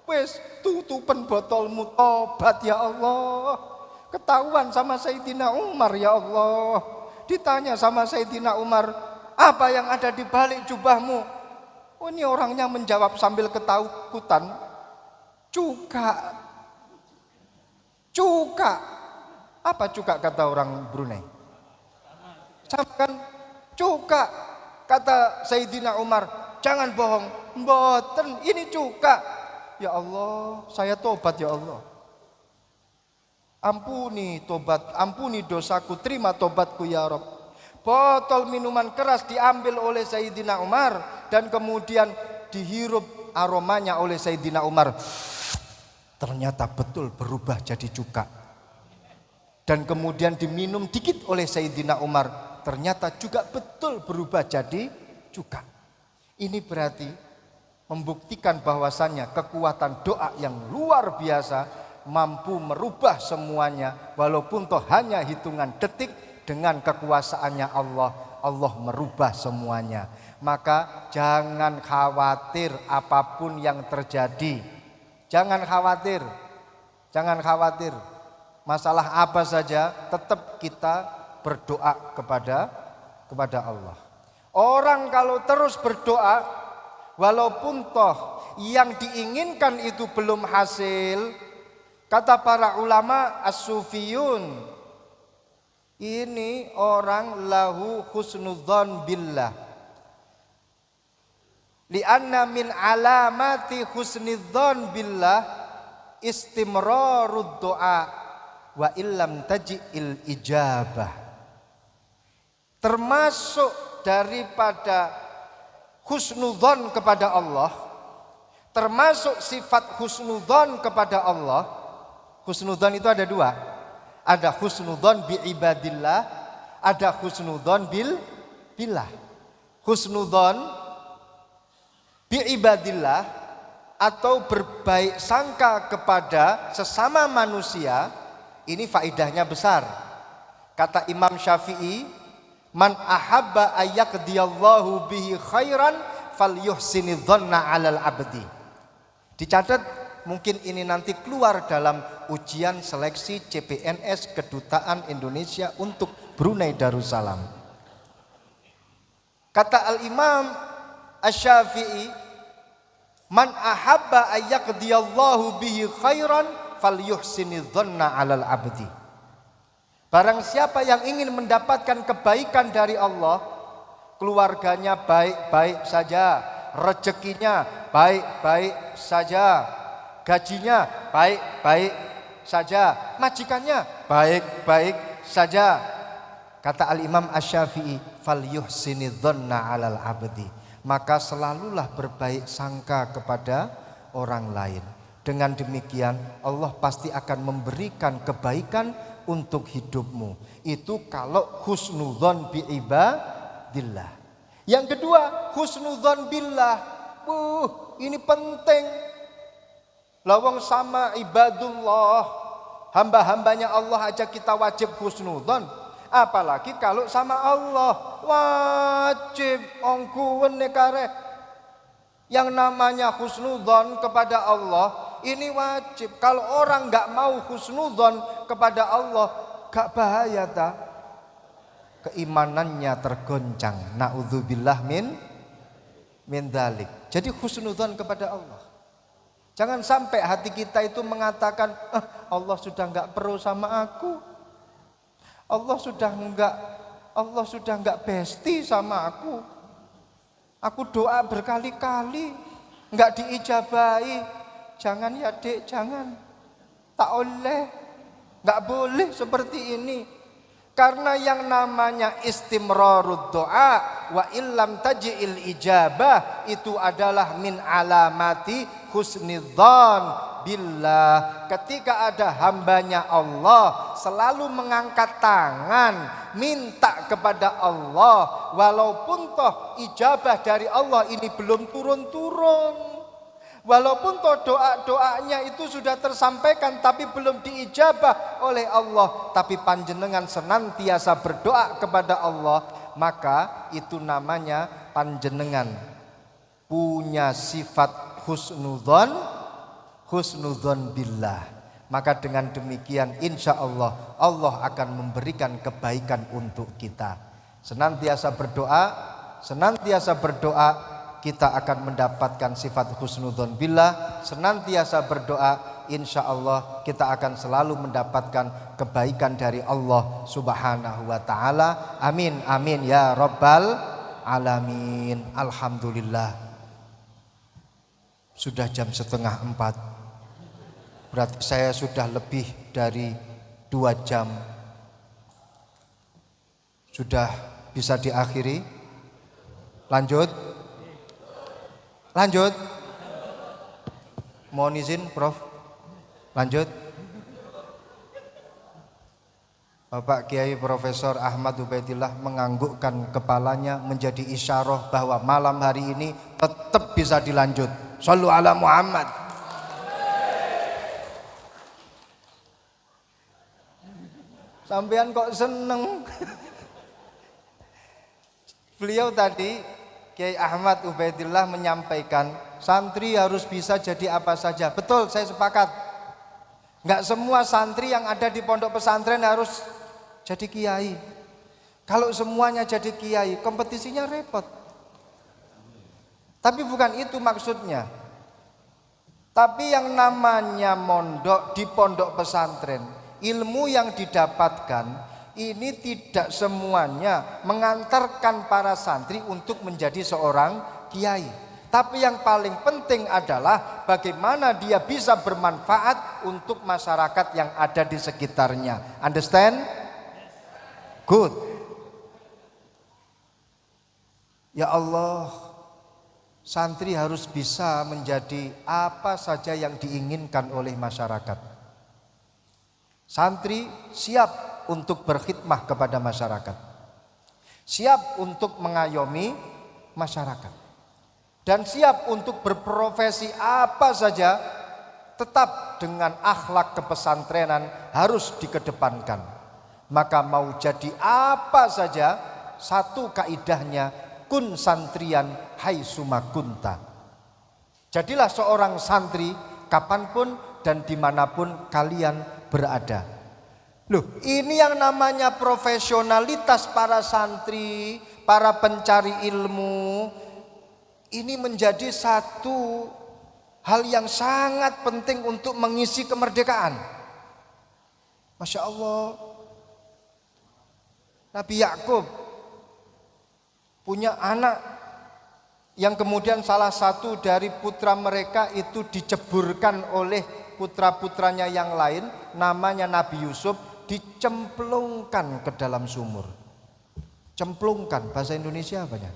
wes tutupen botolmu, tobat ya Allah. Ketahuan sama Sayyidina Umar ya Allah. Ditanya sama Sayyidina Umar, apa yang ada di balik jubahmu? Oh, ini orangnya menjawab sambil ketakutan, cuka. Cuka. Apa cuka kata orang Brunei? Sama kan? Cuka. Kata Sayyidina Umar, jangan bohong. Mboten, ini cuka. Ya Allah, saya tobat ya Allah. Ampuni tobat, ampuni dosaku, terima tobatku ya Rabb. Botol minuman keras diambil oleh Sayyidina Umar dan kemudian dihirup aromanya oleh Sayyidina Umar. Ternyata betul berubah jadi cuka. Dan kemudian diminum dikit oleh Sayyidina Umar. Ternyata juga betul berubah jadi cuka. Ini berarti membuktikan bahwasannya kekuatan doa yang luar biasa mampu merubah semuanya. Walaupun toh hanya hitungan detik, dengan kekuasaannya Allah, Allah merubah semuanya. Maka jangan khawatir apapun yang terjadi. Jangan khawatir. Jangan khawatir. Masalah apa saja tetap kita berdoa kepada Allah. Orang kalau terus berdoa, walaupun toh yang diinginkan itu belum hasil, kata para ulama as-sufiyun, ini orang lahu husnudzon billah. Lianna min alamati husnidzon billah istimrarud doa wa illam taji'il ijabah. Termasuk daripada husnudzon kepada Allah, termasuk sifat husnudzon kepada Allah. Husnudzon itu ada dua. Ada husnudzon bi ibadillah, ada husnudzon billah. Husnudzon bi ibadillah atau berbaik sangka kepada sesama manusia, ini faidahnya besar. Kata Imam Syafi'i, man ahabba ayyaqdiyallahu bihi khairan falyuhsinidzanna 'alal abdi. Dicatat, mungkin ini nanti keluar dalam ujian seleksi CPNS Kedutaan Indonesia untuk Brunei Darussalam. Kata Al-Imam Asy-Syafi'i, man ahabba ayyaqdiyallahu bihi khairan falyuhsinidzanna 'alal abdi. Barang siapa yang ingin mendapatkan kebaikan dari Allah, keluarganya baik-baik saja, rezekinya baik-baik saja, gajinya baik-baik saja, majikannya baik-baik saja. Kata Al-Imam Asy-Syafi'i, falyuhsinidzanna 'alal abdi. Maka selalulah berbaik sangka kepada orang lain. Dengan demikian Allah pasti akan memberikan kebaikan untuk hidupmu. Itu kalau husnudzon bi ibadillah. Yang kedua, husnudzon billah. Ini penting. Lawang sama ibadullah, hamba-hambanya Allah aja kita wajib husnudzon. Apalagi kalau sama Allah, wajib ongkuwen nekare. Yang namanya husnudzon kepada Allah ini wajib. Kalau orang nggak mau husnudzon kepada Allah, gak bahaya ta? Keimanannya tergoncang. Na'udzubillah min dzalik. Jadi husnudzon kepada Allah. Jangan sampai hati kita itu mengatakan, Allah sudah nggak perlu sama aku. Allah sudah nggak bestie sama aku. Aku doa berkali-kali nggak diijabahi. Jangan ya dek, jangan. Tak nggak boleh seperti ini. Karena yang namanya istimrarud doa wa illam taji'il ijabah itu adalah min alamati husnidzan billah. Ketika ada hambanya Allah selalu mengangkat tangan minta kepada Allah, walaupun toh ijabah dari Allah ini belum turun-turun, walaupun toh doa-doanya itu sudah tersampaikan tapi belum diijabah oleh Allah, tapi panjenengan senantiasa berdoa kepada Allah, maka itu namanya panjenengan punya sifat husnudzon billah. Maka dengan demikian insya Allah Allah akan memberikan kebaikan untuk kita. Senantiasa berdoa kita akan mendapatkan sifat husnudzon billah. Senantiasa berdoa insya Allah kita akan selalu mendapatkan kebaikan dari Allah subhanahu wa ta'ala. Amin amin ya rabbal alamin. Alhamdulillah, sudah jam 3:30. Berarti saya sudah lebih dari 2 jam. Sudah bisa diakhiri? Lanjut? Mohon izin Prof. Lanjut. Bapak Kiai Profesor Ahmad Ubaidillah menganggukkan kepalanya menjadi isyarah bahwa malam hari ini tetap bisa dilanjut. Shallu ala Muhammad. Sampean kok seneng? Beliau tadi Kiai Ahmad Ubaidillah menyampaikan santri harus bisa jadi apa saja. Betul, saya sepakat. Enggak semua santri yang ada di pondok pesantren harus jadi kiai. Kalau semuanya jadi kiai, kompetisinya repot. Tapi bukan itu maksudnya. Tapi yang namanya mondok di pondok pesantren, ilmu yang didapatkan ini tidak semuanya mengantarkan para santri untuk menjadi seorang kiai. Tapi yang paling penting adalah bagaimana dia bisa bermanfaat untuk masyarakat yang ada di sekitarnya. Understand? Good. Ya Allah, santri harus bisa menjadi apa saja yang diinginkan oleh masyarakat. Santri siap untuk berkhidmah kepada masyarakat, siap untuk mengayomi masyarakat, dan siap untuk berprofesi apa saja, tetap dengan akhlak kepesantrenan harus dikedepankan. Maka mau jadi apa saja, satu kaidahnya, kun santrian haitsuma kunta. Jadilah seorang santri kapanpun dan dimanapun kalian berada. Loh, ini yang namanya profesionalitas para santri, para pencari ilmu. Ini menjadi satu hal yang sangat penting untuk mengisi kemerdekaan. Masya Allah, Nabi Yakub punya anak yang kemudian salah satu dari putra mereka itu diceburkan oleh putra-putranya yang lain, namanya Nabi Yusuf, dicemplungkan ke dalam sumur. Cemplungkan, bahasa Indonesia apanya?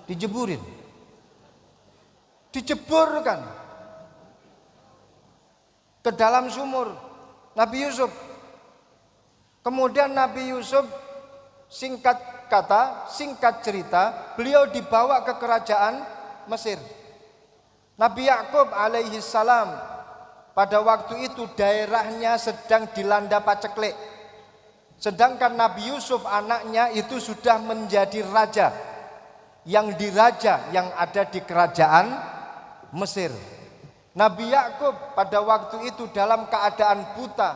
Dijeburin, dijeburkan ke dalam sumur Nabi Yusuf. Kemudian Nabi Yusuf, singkat kata, singkat cerita, beliau dibawa ke kerajaan Mesir. Nabi Yakub alaihi salam pada waktu itu daerahnya sedang dilanda paceklik. Sedangkan Nabi Yusuf anaknya itu sudah menjadi raja, yang diraja yang ada di kerajaan Mesir. Nabi Yakub pada waktu itu dalam keadaan buta,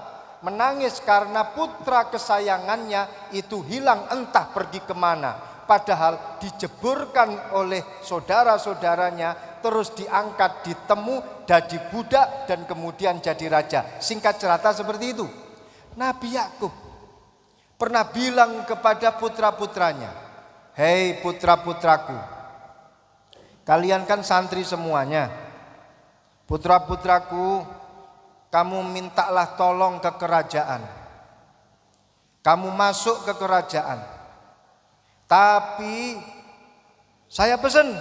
menangis karena putra kesayangannya itu hilang entah pergi kemana. Padahal dijeburkan oleh saudara-saudaranya, terus diangkat, ditemu, jadi budak dan kemudian jadi raja. Singkat cerita seperti itu. Nabi Yakub pernah bilang kepada putra-putranya, hei putra-putraku, kalian kan santri semuanya. Putra-putraku, kamu mintalah tolong ke kerajaan. Kamu masuk ke kerajaan. Tapi saya pesan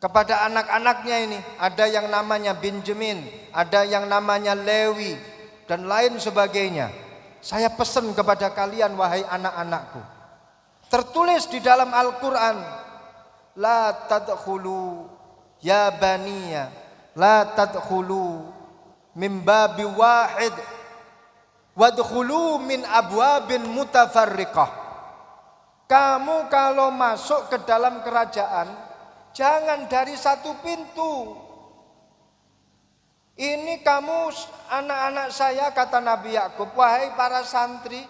kepada anak-anaknya ini, ada yang namanya Benjamin, ada yang namanya Lewi, dan lain sebagainya. Saya pesan kepada kalian, wahai anak-anakku. Tertulis di dalam Al-Quran, la tadkhulu ya baniya, la tadkhulu min babi wahid wadkhulu min abwabin mutafarriqah. Kamu kalau masuk ke dalam kerajaan, jangan dari satu pintu. Ini kamu anak-anak saya, kata Nabi Yakub, wahai para santri,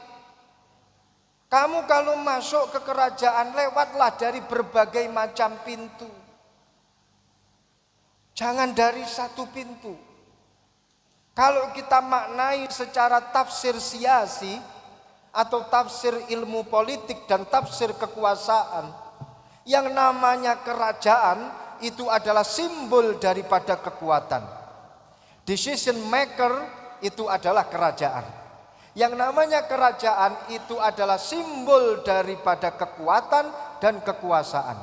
kamu kalau masuk ke kerajaan lewatlah dari berbagai macam pintu. Jangan dari satu pintu. Kalau kita maknai secara tafsir siasi atau tafsir ilmu politik dan tafsir kekuasaan, yang namanya kerajaan itu adalah simbol daripada kekuatan. Decision maker itu adalah kerajaan. Yang namanya kerajaan itu adalah simbol daripada kekuatan dan kekuasaan.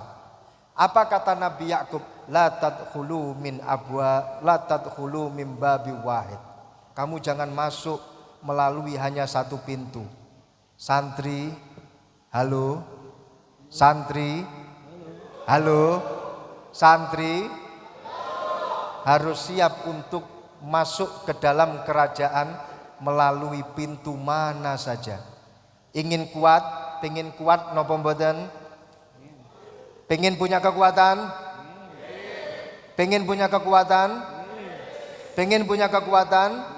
Apa kata Nabi Yakub? La tadkhulu min abwa, la tadkhulu min babi wahid. Kamu jangan masuk melalui hanya satu pintu. Santri, halo. Santri, halo. Santri harus siap untuk masuk ke dalam kerajaan melalui pintu mana saja. Ingin kuat, pengen kuat napa mboten? Pengen punya kekuatan? Pengen punya kekuatan? Pengen punya kekuatan?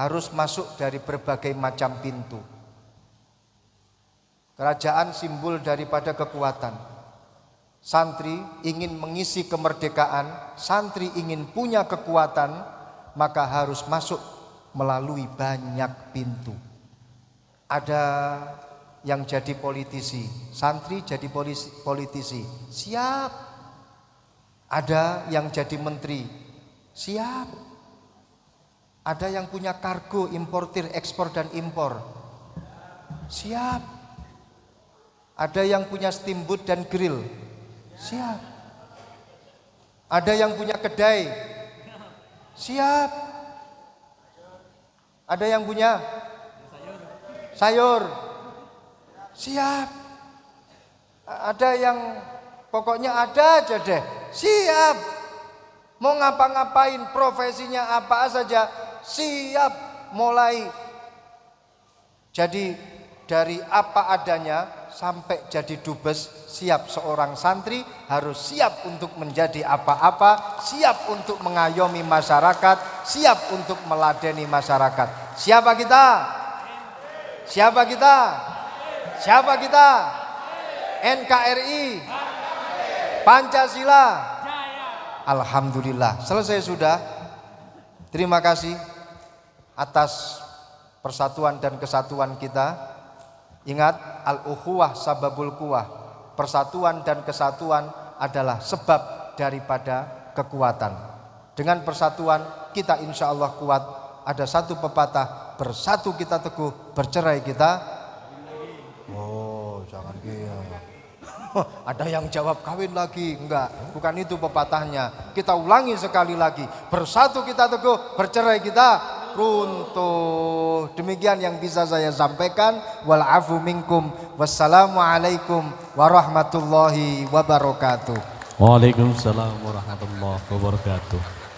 Harus masuk dari berbagai macam pintu. Kerajaan simbol daripada kekuatan. Santri ingin mengisi kemerdekaan, santri ingin punya kekuatan, maka harus masuk melalui banyak pintu. Ada yang jadi politisi, santri jadi politisi, siap. Ada yang jadi menteri, siap. Ada yang punya kargo, importir, ekspor dan impor, siap. Ada yang punya steamboat dan grill, siap. Ada yang punya kedai, Siap. Ada yang punya? Sayur. Siap. Ada yang pokoknya ada aja deh. Siap. Mau ngapa-ngapain, profesinya apa saja, siap mulai. Jadi dari apa adanya sampai jadi dubes, siap seorang santri harus siap untuk menjadi apa-apa, siap untuk mengayomi masyarakat, siap untuk meladeni masyarakat. Siapa kita? Siapa kita? Siapa kita? NKRI, Pancasila. Alhamdulillah, selesai sudah. Terima kasih atas persatuan dan kesatuan kita. Ingat, al-ukhuwah sababul quwwah. Persatuan dan kesatuan adalah sebab daripada kekuatan. Dengan persatuan kita insya Allah kuat. Ada satu pepatah, bersatu kita teguh, bercerai kita. Oh, jangan gitu. Ada yang jawab kawin lagi. Enggak, bukan itu pepatahnya. Kita ulangi sekali lagi. Bersatu kita teguh, bercerai kita runtuh. Demikian yang bisa saya sampaikan. Wal afu minkum. Wassalamualaikum warahmatullahi wabarakatuh. Waalaikumsalam warahmatullahi wabarakatuh.